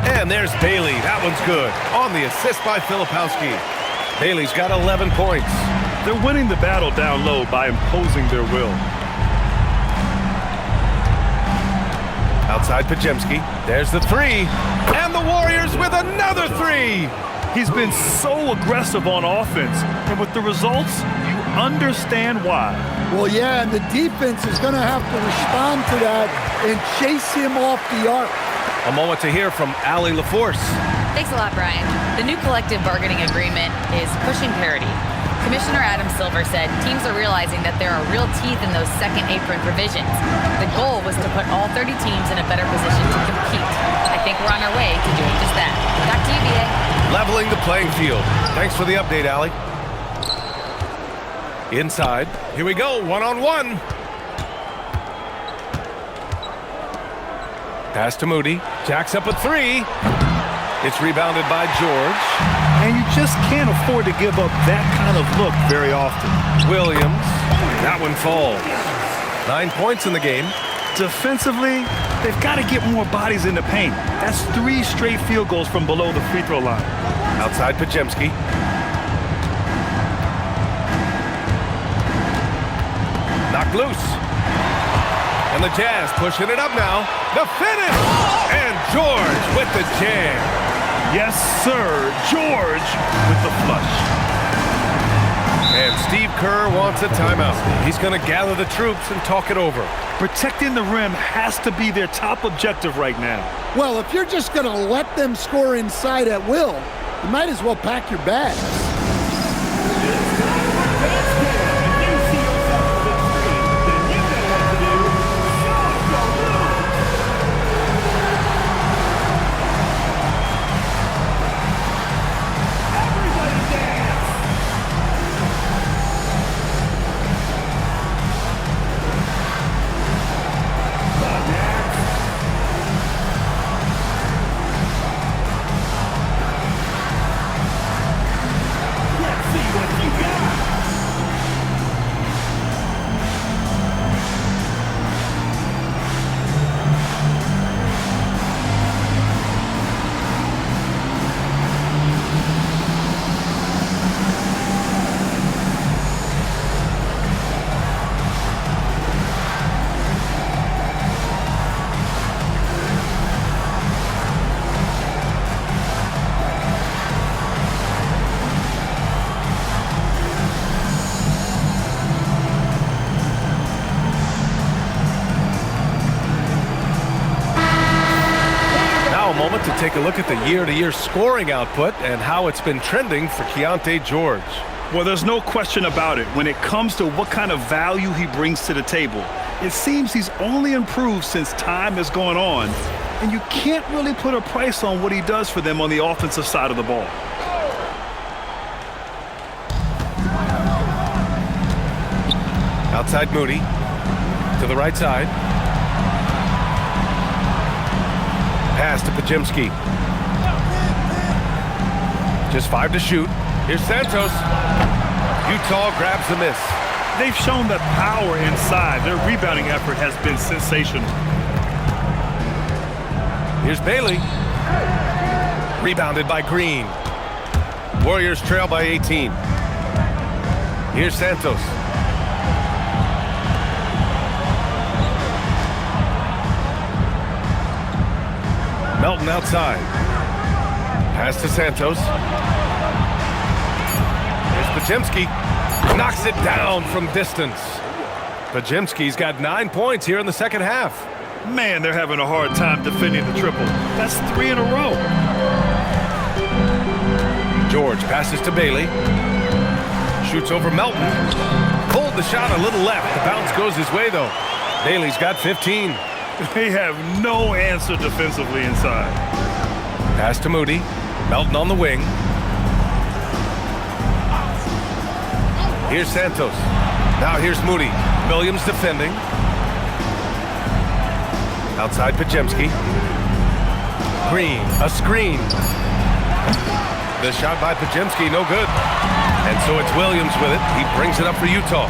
Speaker 2: And there's Bailey. That one's good. On the assist by Filipowski. Bailey's got 11 points.
Speaker 3: They're winning the battle down low by imposing their will.
Speaker 2: Outside Podziemski. There's the three. And the Warriors with another three.
Speaker 3: He's been so aggressive on offense. And with the results, you understand why.
Speaker 1: Well, yeah, and the defense is going to have to respond to that and chase him off the arc.
Speaker 2: A moment to hear from Allie LaForce.
Speaker 6: Thanks a lot, Brian. The new collective bargaining agreement is pushing parity. Commissioner Adam Silver said teams are realizing that there are real teeth in those second apron provisions. The goal was to put all 30 teams in a better position to compete. I think we're on our way to doing just that. Back to you, BA.
Speaker 2: Leveling the playing field. Thanks for the update, Allie. Inside. Here we go. One-on-one. Pass to Moody. Jacks up a three. It's rebounded by George.
Speaker 3: And you just can't afford to give up that kind of look very often.
Speaker 2: Williams. That one falls. 9 points in the game.
Speaker 3: Defensively, they've got to get more bodies in the paint. That's 3 straight field goals from below the free throw line.
Speaker 2: Outside Podziemski. Knocked loose. And the Jazz pushing it up now. The finish! And George with the jam.
Speaker 3: Yes, sir. George with the flush.
Speaker 2: And Steve Kerr wants a timeout. He's going to gather the troops and talk it over.
Speaker 3: Protecting the rim has to be their top objective right now.
Speaker 1: Well, if you're just going to let them score inside at will, you might as well pack your bags.
Speaker 2: To take a look at the year-to-year scoring output and how it's been trending for Keontae George.
Speaker 3: Well, there's no question about it. When it comes to what kind of value he brings to the table, it seems he's only improved since time has gone on, and you can't really put a price on what he does for them on the offensive side of the ball.
Speaker 2: Outside Moody to the right side. Pass to Podziemski. Just 5 to shoot. Here's Santos. Utah grabs the miss.
Speaker 3: They've shown that power inside. Their rebounding effort has been sensational.
Speaker 2: Here's Bailey. Rebounded by Green. Warriors trail by 18. Here's Santos. Melton outside. Pass to Santos. Here's Podziemski. Knocks it down from distance. Podziemski's got 9 points here in the second half.
Speaker 3: Man, they're having a hard time defending the triple. That's 3 in a row.
Speaker 2: George passes to Bailey. Shoots over Melton. Pulled the shot a little left. The bounce goes his way, though. Bailey's got 15.
Speaker 3: They have no answer defensively inside.
Speaker 2: Pass to Moody. Melton on the wing. Here's Santos. Now here's Moody. Williams defending. Outside Podziemski. Green, a screen. The shot by Podziemski, no good. And so it's Williams with it. He brings it up for Utah.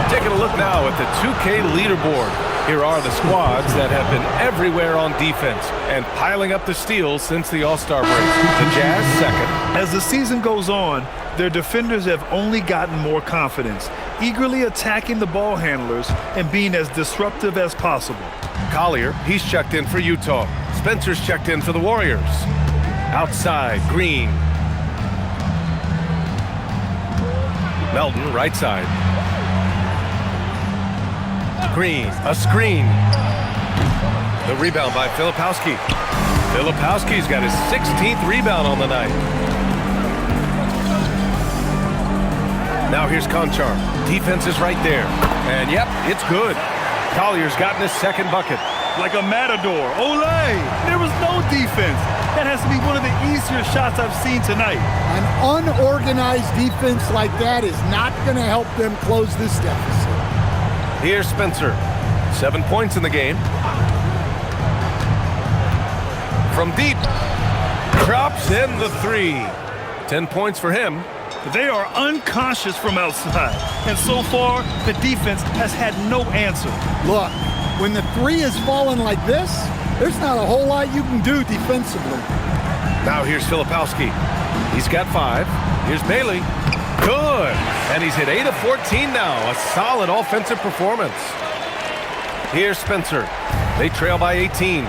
Speaker 2: Taking a look now at the 2K leaderboard. Here are the squads that have been everywhere on defense and piling up the steals since the All-Star break. The Jazz second.
Speaker 3: As the season goes on, their defenders have only gotten more confidence, eagerly attacking the ball handlers and being as disruptive as possible.
Speaker 2: Collier, he's checked in for Utah. Spencer's checked in for the Warriors. Outside, Green. Melton, right side. Green, a screen. The rebound by Filipowski. Filipowski's got his 16th rebound on the night. Now here's Conchar. Defense is right there. And yep, it's good. Collier's gotten his second bucket.
Speaker 3: Like a matador. Olay! There was no defense. That has to be one of the easier shots I've seen tonight.
Speaker 1: An unorganized defense like that is not going to help them close this deficit.
Speaker 2: Here's Spencer. 7 points in the game. From deep. Drops in the 3. 10 points for him.
Speaker 3: They are unconscious from outside. And so far, the defense has had no answer.
Speaker 1: Look, when the 3 is falling like this, there's not a whole lot you can do defensively.
Speaker 2: Now here's Filipowski. He's got 5. Here's Bailey. Good. And he's hit 8 of 14 now. A solid offensive performance. Here's Spencer. They trail by 18.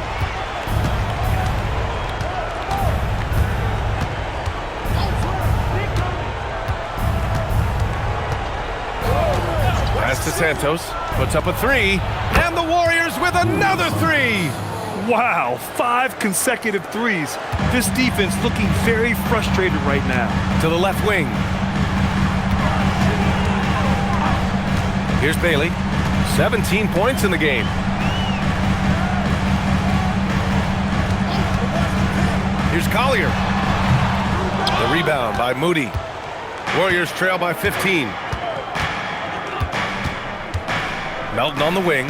Speaker 2: Pass to Santos. Puts up a 3. And the Warriors with another 3.
Speaker 3: Wow, 5 consecutive threes. This defense looking very frustrated right now.
Speaker 2: To the left wing. Here's Bailey. 17 points in the game. Here's Collier. The rebound by Moody. Warriors trail by 15. Melton on the wing.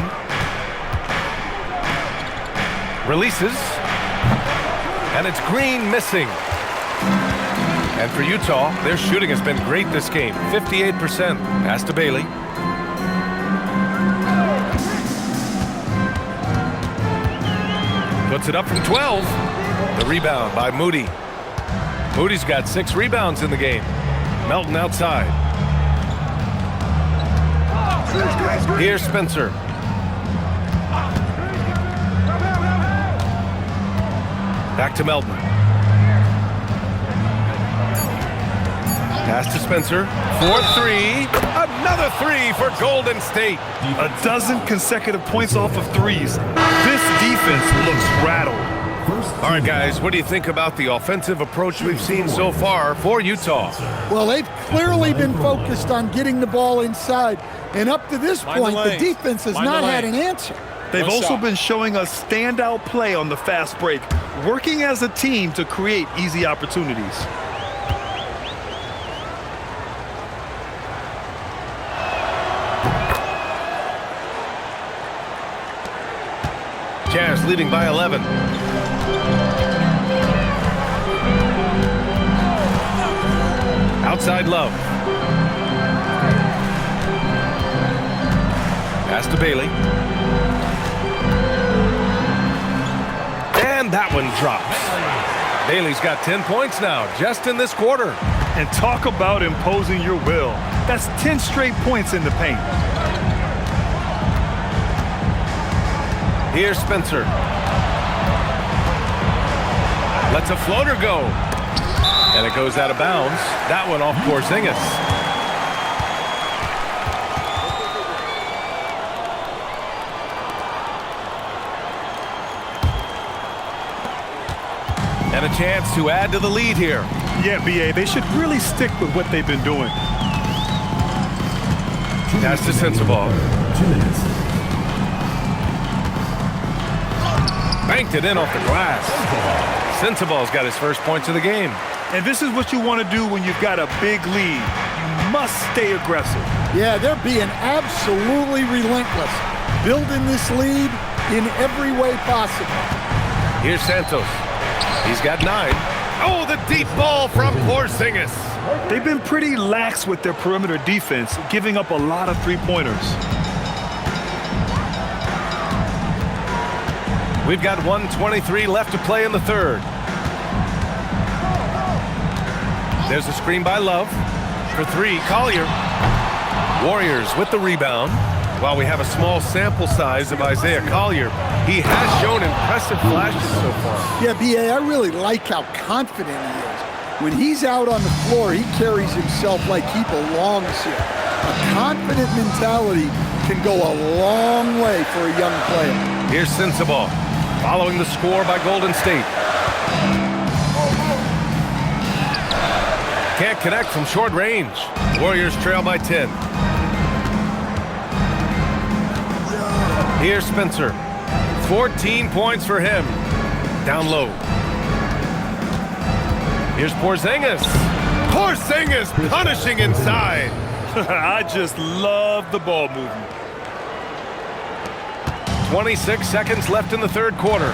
Speaker 2: Releases. And it's Green missing. And for Utah, their shooting has been great this game. 58%. Pass to Bailey. Puts it up from 12. The rebound by Moody. Moody's got 6 rebounds in the game. Melton outside. Here's Spencer. Back to Melton. Pass to Spencer. 4-3. Another 3 for Golden State.
Speaker 3: A dozen consecutive points off of threes. This defense looks rattled.
Speaker 2: All right, guys, what do you think about the offensive approach we've seen so far for Utah?
Speaker 1: Well, they've clearly been focused on getting the ball inside. And up to this point, the defense has not had an answer.
Speaker 3: They've also been showing us standout play on the fast break, working as a team to create easy opportunities.
Speaker 2: Jazz leading by 11. Outside Love. Pass to Bailey. And That one drops. Bailey's got 10 points now, just in this quarter.
Speaker 3: And talk about imposing your will. That's 10 straight points in the paint.
Speaker 2: Here's Spencer. Lets a floater go. And it goes out of bounds. That one off Porzingis. And a chance to add to the lead here.
Speaker 3: Yeah, B.A., they should really stick with what they've been doing.
Speaker 2: Pass to Sensabaugh.
Speaker 5: 2 minutes.
Speaker 2: Banked it in off the glass. Sensabaugh's got his first points of the game.
Speaker 3: And this is what you want to do when you've got a big lead. You must stay aggressive.
Speaker 1: Yeah, they're being absolutely relentless, building this lead in every way possible.
Speaker 2: Here's Santos. He's got 9. Oh, the deep ball from Porzingis.
Speaker 3: They've been pretty lax with their perimeter defense, giving up a lot of three-pointers.
Speaker 2: We've got 1:23 left to play in the third. There's a screen by Love. For 3, Collier. Warriors with the rebound. While we have a small sample size of Isaiah Collier, he has shown impressive flashes so far.
Speaker 1: Yeah, B.A., I really like how confident he is. When he's out on the floor, he carries himself like he belongs here. A confident mentality can go a long way for a young player.
Speaker 2: Here's Sensabaugh, following the score by Golden State. Can't connect from short range. Warriors trail by 10. Here's Spencer. 14 points for him. Down low. Here's Porzingis. Porzingis punishing inside.
Speaker 3: I just love the ball movement.
Speaker 2: 26 seconds left in the third quarter.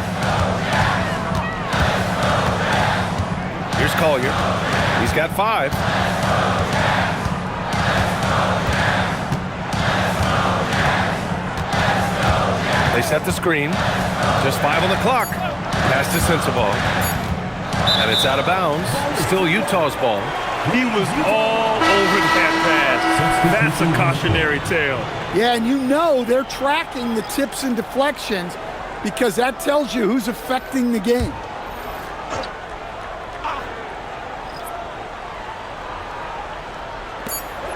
Speaker 2: Here's Collier. He's got 5. They set the screen. Just 5 on the clock. Pass to Sensabaugh. And it's out of bounds. Still Utah's ball.
Speaker 3: He was all over that pass. That's a cautionary tale.
Speaker 1: Yeah, and you know they're tracking the tips and deflections because that tells you who's affecting the game.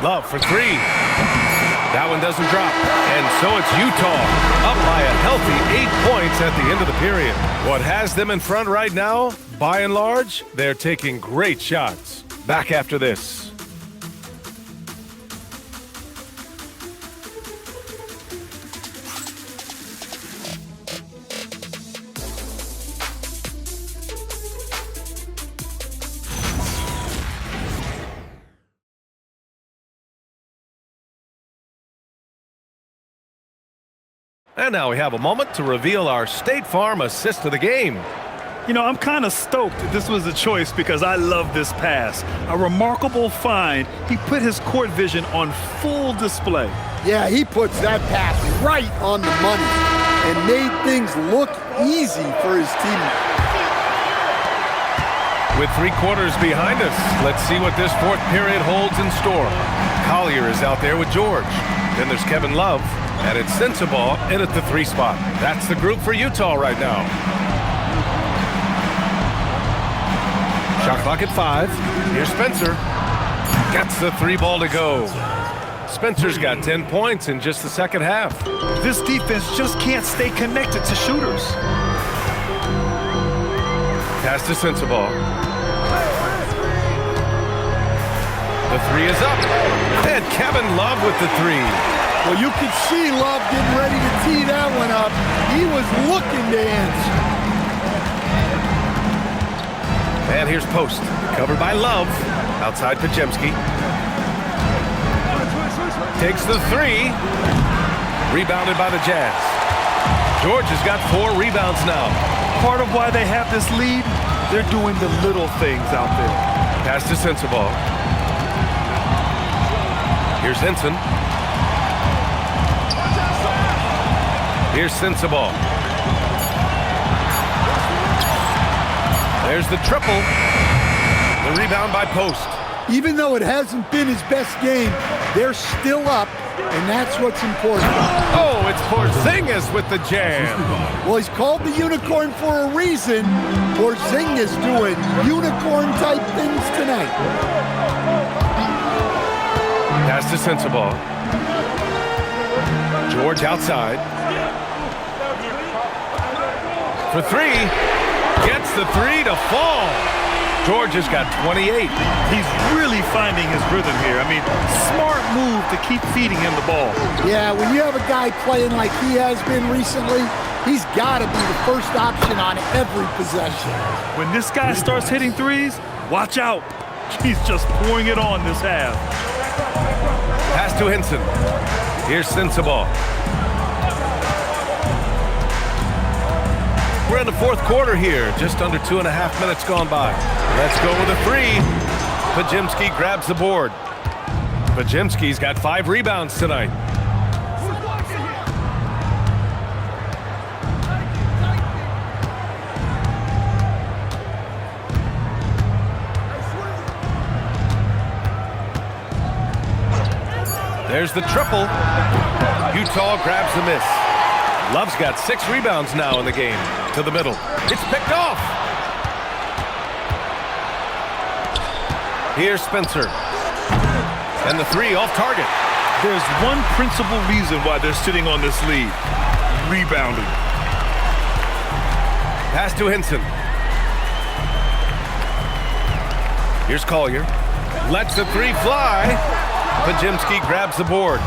Speaker 2: Love for 3. That one doesn't drop. And so it's Utah up by a healthy 8 points at the end of the period. What has them in front right now, by and large, they're taking great shots. Back after this. And now we have a moment to reveal our State Farm assist of the game.
Speaker 3: You know, I'm kind of stoked this was a choice because I love this pass. A remarkable find. He put his court vision on full display.
Speaker 1: Yeah, he puts that pass right on the money and made things look easy for his teammates.
Speaker 2: With 3 quarters behind us, let's see what this fourth period holds in store. Collier is out there with George. Then there's Kevin Love, and it's Sensabaugh in at the 3 spot. That's the group for Utah right now. Shot clock at 5. Here's Spencer. Gets the 3 ball to go. Spencer's got 10 points in just the second half.
Speaker 3: This defense just can't stay connected to shooters.
Speaker 2: Pass to Sensabaugh. The 3 is up. And Kevin Love with the 3.
Speaker 1: Well, you could see Love getting ready to tee that one up. He was looking to answer.
Speaker 2: And here's Post. Covered by Love. Outside Pajemski. Takes the 3. Rebounded by the Jazz. George has got 4 rebounds now.
Speaker 3: Part of why they have this lead, they're doing the little things out there.
Speaker 2: Pass to Sensabaugh. Here's Henson. Here's Sensabaugh. There's the triple. The rebound by Post.
Speaker 1: Even though it hasn't been his best game, they're still up, and that's what's important.
Speaker 2: Oh, it's Porzingis with the jam.
Speaker 1: Well, he's called the unicorn for a reason. Porzingis doing unicorn-type things tonight.
Speaker 2: Pass to Sensabaugh. George outside. For three. Gets the three to fall. George has got 28.
Speaker 3: He's really finding his rhythm here. I mean, smart move to keep feeding him the ball.
Speaker 1: Yeah, when you have a guy playing like he has been recently, he's got to be the first option on every possession.
Speaker 3: When this guy starts hitting threes, watch out. He's just pouring it on this half.
Speaker 2: Pass to Henson. Here's Sensabaugh. We're in the fourth quarter here. Just under 2.5 minutes gone by. Let's go with a three. Podziemski grabs the board. Podziemski's got 5 rebounds tonight. There's the triple. Utah grabs the miss. Love's got 6 rebounds now in the game. To the middle. It's picked off. Here's Spencer. And the three off target.
Speaker 3: There's one principal reason why they're sitting on this lead. Rebounding.
Speaker 2: Pass to Henson. Here's Collier. Lets the three fly. Podziemski grabs the board.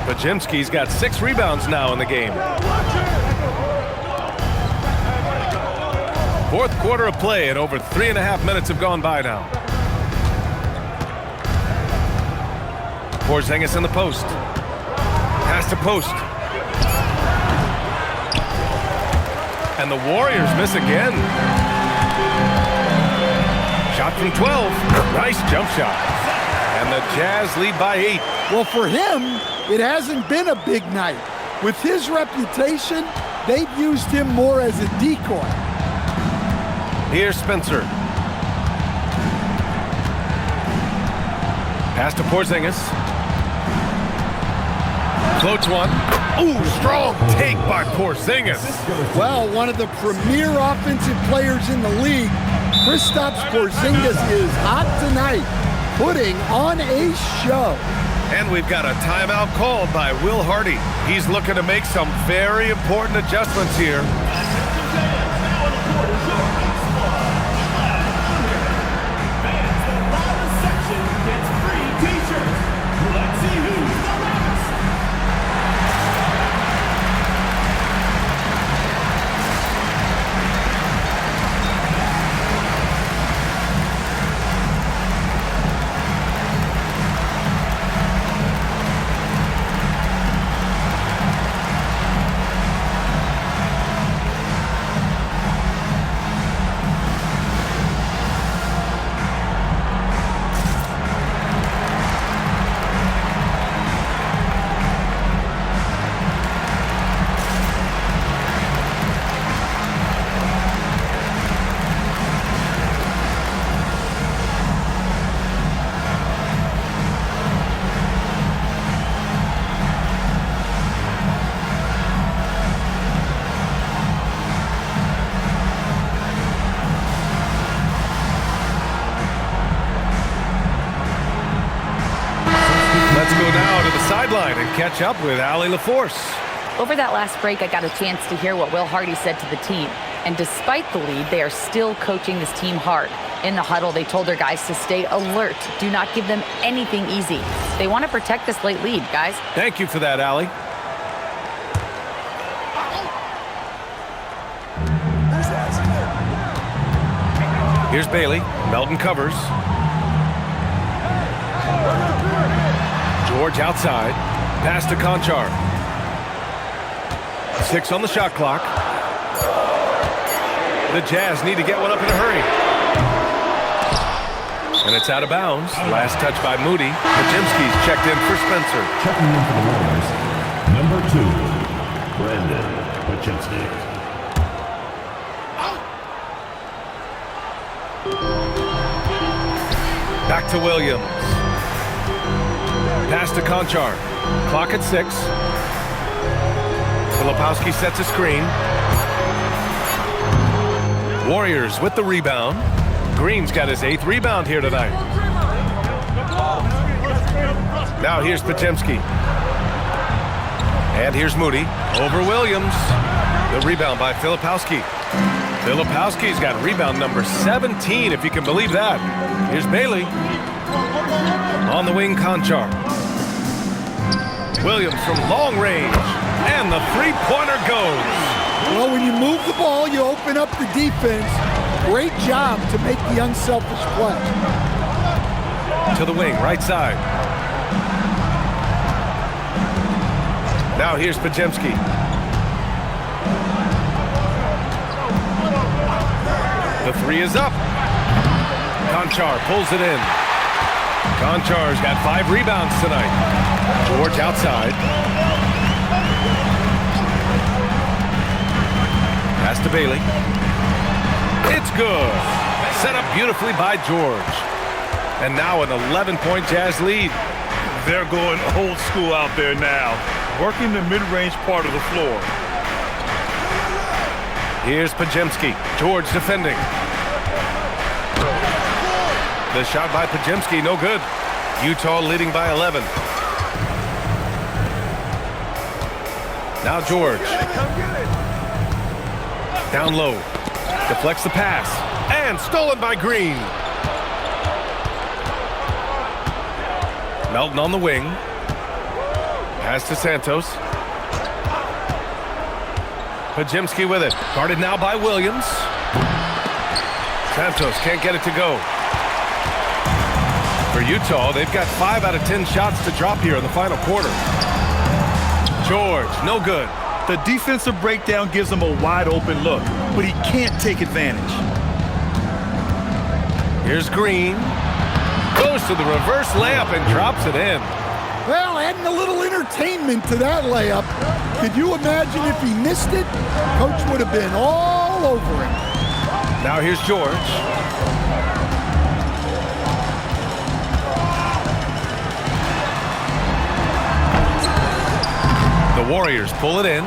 Speaker 2: Podziemski's got 6 rebounds now in the game. Fourth quarter of play, and over 3.5 minutes have gone by now. Porzingis in the post. Pass to Post. And the Warriors miss again. Shot from 12. Nice jump shot. And the Jazz lead by 8.
Speaker 1: Well, for him, it hasn't been a big night. With his reputation, they've used him more as a decoy.
Speaker 2: Here's Spencer. Pass to Porzingis. Floats one. Ooh, strong take by Porzingis.
Speaker 1: Well, one of the premier offensive players in the league, Kristaps Porzingis is hot tonight, putting on a show.
Speaker 2: And we've got a timeout called by Will Hardy. He's looking to make some very important adjustments here. Sideline and catch up with Allie LaForce.
Speaker 6: Over that last break, I got a chance to hear what Will Hardy said to the team. And despite the lead, they are still coaching this team hard. In the huddle, they told their guys to stay alert. Do not give them anything easy. They want to protect this late lead, guys.
Speaker 2: Thank you for that, Allie. Here's Bailey. Melton covers. George outside. Pass to Conchar. 6 on the shot clock. The Jazz need to get one up in a hurry. And it's out of bounds. Last touch by Moody. Podziemski's checked in for Spencer.
Speaker 5: Checking in for the Warriors, number 2, Brandon Podziemski.
Speaker 2: to Williams. Pass to Conchar. Clock at 6. Filipowski sets a screen. Warriors with the rebound. Green's got his 8th rebound here tonight. Now here's Podziemski. And here's Moody. Over Williams. The rebound by Filipowski. Filipowski's got rebound number 17, if you can believe that. Here's Bailey. On the wing, Conchar. Williams from long range. And the three-pointer goes.
Speaker 1: Well, when you move the ball, you open up the defense. Great job to make the unselfish play.
Speaker 2: To the wing, right side. Now here's Podziemski. The 3 is up. Conchar pulls it in. Conchar's got 5 rebounds tonight. George outside. Pass to Bailey. It's good. Set up beautifully by George. And now an 11-point Jazz lead.
Speaker 3: They're going old school out there now, working the mid-range part of the floor.
Speaker 2: Here's Podziemski. George defending. The shot by Podziemski, no good. Utah leading by 11. Now George. Down low. Deflects the pass. And stolen by Green. Melton on the wing. Pass to Santos. Podziemski with it. Guarded now by Williams. Santos can't get it to go. For Utah, they've got 5 out of 10 shots to drop here in the final quarter. George, no good.
Speaker 3: The defensive breakdown gives him a wide open look, but he can't take advantage.
Speaker 2: Here's Green. Goes to the reverse layup and drops it in.
Speaker 1: Well, adding a little entertainment to that layup. Could you imagine if he missed it? Coach would have been all over him.
Speaker 2: Now here's George. The Warriors pull it in.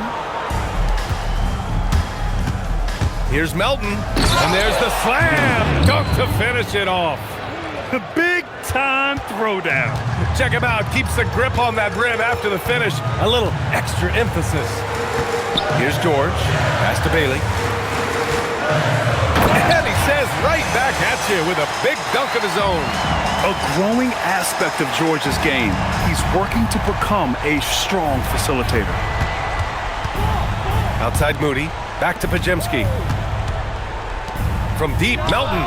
Speaker 2: Here's Melton. And there's the slam. Dunk to finish it off.
Speaker 3: The big-time throwdown.
Speaker 2: Check him out. Keeps the grip on that rim after the finish. A little extra emphasis. Here's George. Pass to Bailey. And he says right back at you with a big dunk of his own.
Speaker 3: A growing aspect of George's game. He's working to become a strong facilitator.
Speaker 2: Outside Moody. Back to Podziemski. From deep, Melton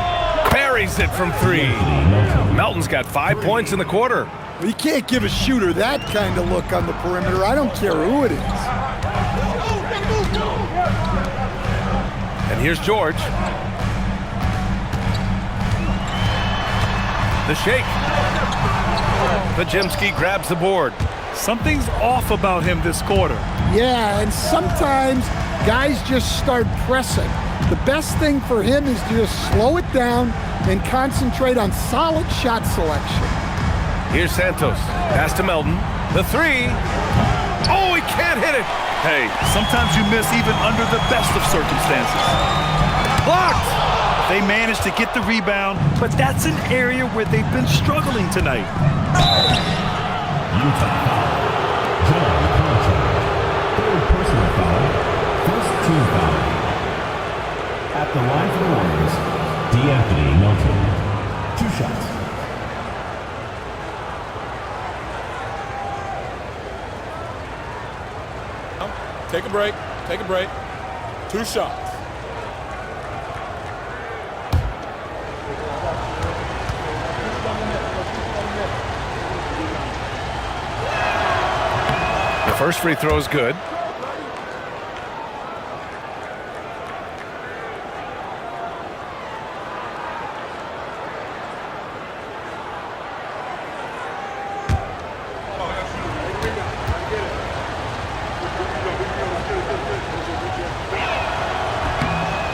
Speaker 2: buries it from 3. Melton's got 5 points in the quarter.
Speaker 1: You can't give a shooter that kind of look on the perimeter. I don't care who it is.
Speaker 2: And here's George. The shake. Podziemski grabs the board.
Speaker 3: Something's off about him this quarter.
Speaker 1: Yeah, and sometimes guys just start pressing. The best thing for him is to just slow it down and concentrate on solid shot selection.
Speaker 2: Here's Santos. Pass to Melton. The 3. Oh, he can't hit it.
Speaker 3: Hey, sometimes you miss even under the best of circumstances.
Speaker 2: Blocked.
Speaker 3: They managed to get the rebound, but that's an area where they've been struggling tonight.
Speaker 5: Utah foul. John Conchar. 3rd personal foul. 1st team foul. At the line for the Warriors, D'Anthony Melton. 2 shots.
Speaker 4: Take a break. Take a break. 2 shots.
Speaker 2: The first free throw is good.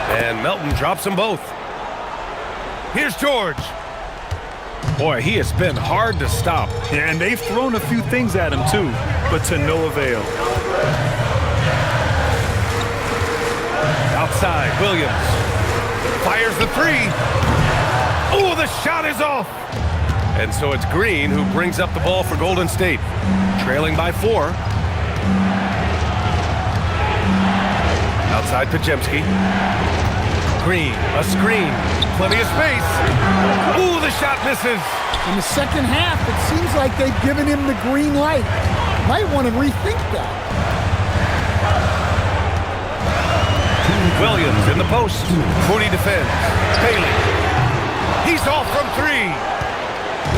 Speaker 2: And Melton drops them both. Here's George. Boy, he has been hard to stop.
Speaker 3: Yeah, and they've thrown a few things at him too, but to no avail.
Speaker 2: Outside, Williams fires the three. Oh, the shot is off. And so it's Green who brings up the ball for Golden State, trailing by 4. Outside, Pajemski. Green, a screen, plenty of space. Ooh, the shot misses.
Speaker 1: In the second half, it seems like they've given him the green light. Might want to rethink that.
Speaker 2: Williams in the post. Moody defends. Bailey. He's off from 3.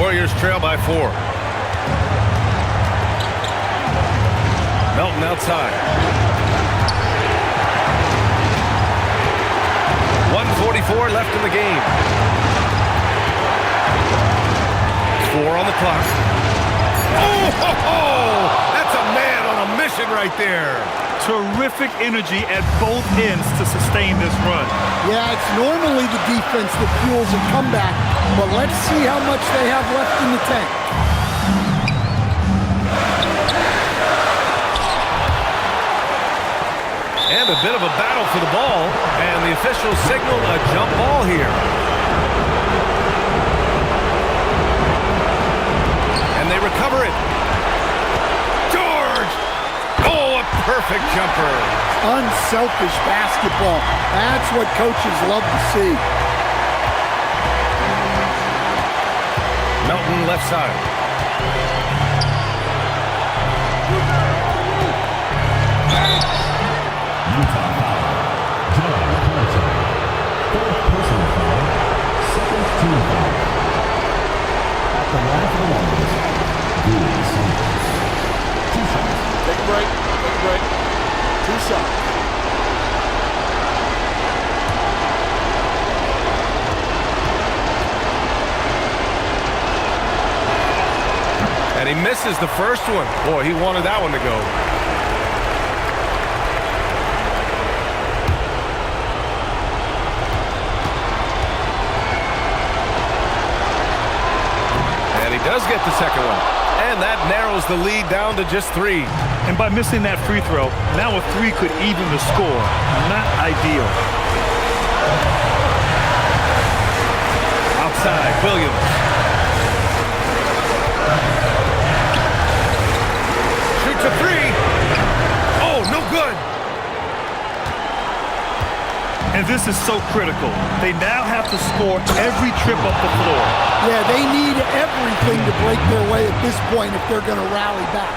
Speaker 2: Warriors trail by 4. Melton outside. 1:44 left in the game. 4 on the clock. Oh, that's a man on a mission right there.
Speaker 3: Terrific energy at both ends to sustain this run.
Speaker 1: Yeah, it's normally the defense that fuels a comeback, but let's see how much they have left in the tank.
Speaker 2: And a bit of a battle for the ball, and the officials signal a jump ball here. And they recover it. George! Oh, a perfect jumper.
Speaker 1: Unselfish basketball. That's what coaches love to see.
Speaker 2: Melton left side.
Speaker 4: Take a break. Take a break. 2 shots.
Speaker 2: And he misses the first one. Boy, he wanted that one to go. And he does get the second one. And that narrows the lead down to just 3.
Speaker 3: And by missing that free throw, now a 3 could even the score. Not ideal.
Speaker 2: Outside, Williams. Shoots a 3. Oh, no good.
Speaker 3: And this is so critical. They now have to score every trip up the floor.
Speaker 1: Yeah, they need everything to break their way at this point if they're going to rally back.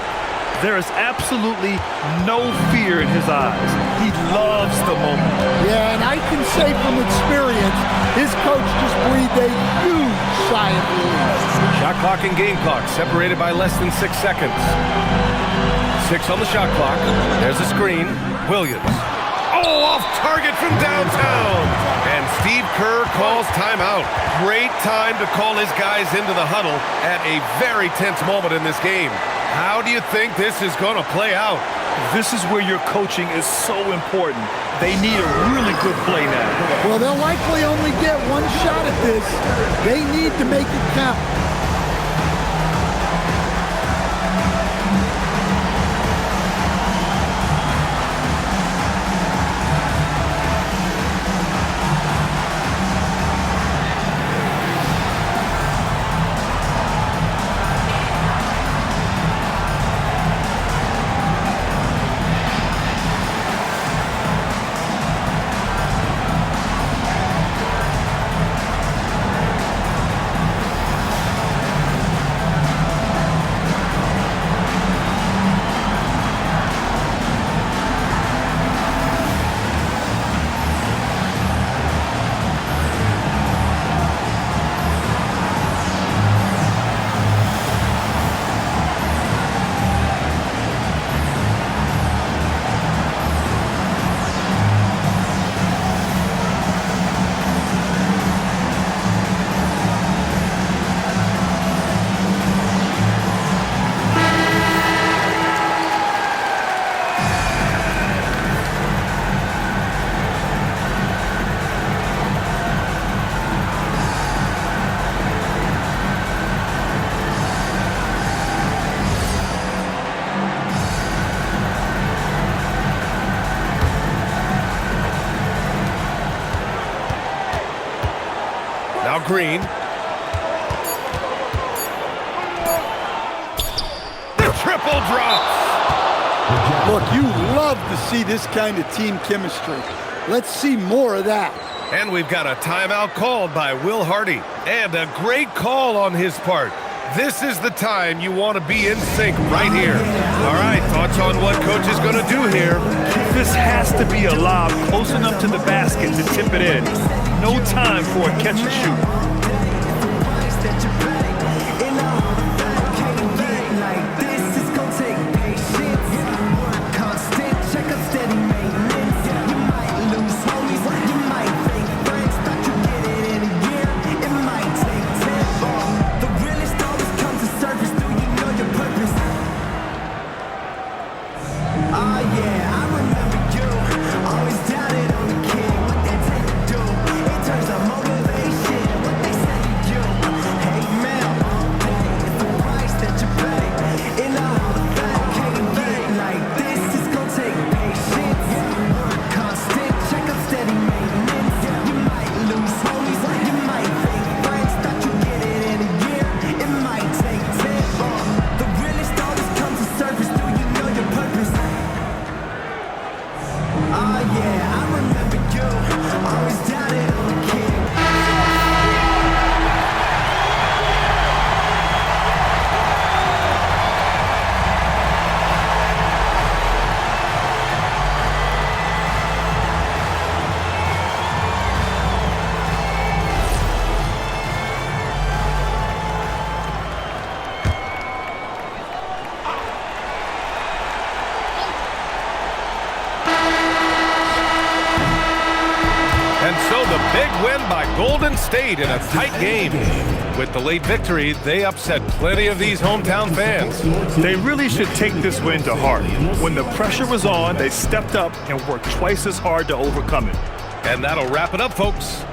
Speaker 3: There is absolutely no fear in his eyes. He loves the moment.
Speaker 1: Yeah, and I can say from experience, his coach just breathed a huge sigh of relief.
Speaker 2: Shot clock and game clock separated by less than 6 seconds. 6 on the shot clock. There's a screen. Williams. Oh, off target from downtown. And Steve Kerr calls timeout. Great time to call his guys into the huddle at a very tense moment in this game. How do you think this is going to play out?
Speaker 3: This is where your coaching is so important. They need a really good play now.
Speaker 1: Well, they'll likely only get one shot at this. They need to make it count.
Speaker 2: Green. The triple drops.
Speaker 1: Look, you love to see this kind of team chemistry. Let's see more of that.
Speaker 2: And we've got a timeout called by Will Hardy. And a great call on his part. This is the time you want to be in sync right here. All right, thoughts on what coach is going to do here?
Speaker 3: This has to be a lob close enough to the basket to tip it in. No time for a catch and shoot.
Speaker 2: Golden State in a tight game. With the late victory, they upset plenty of these hometown fans.
Speaker 3: They really should take this win to heart. When the pressure was on, they stepped up and worked twice as hard to overcome it.
Speaker 2: And that'll wrap it up, folks.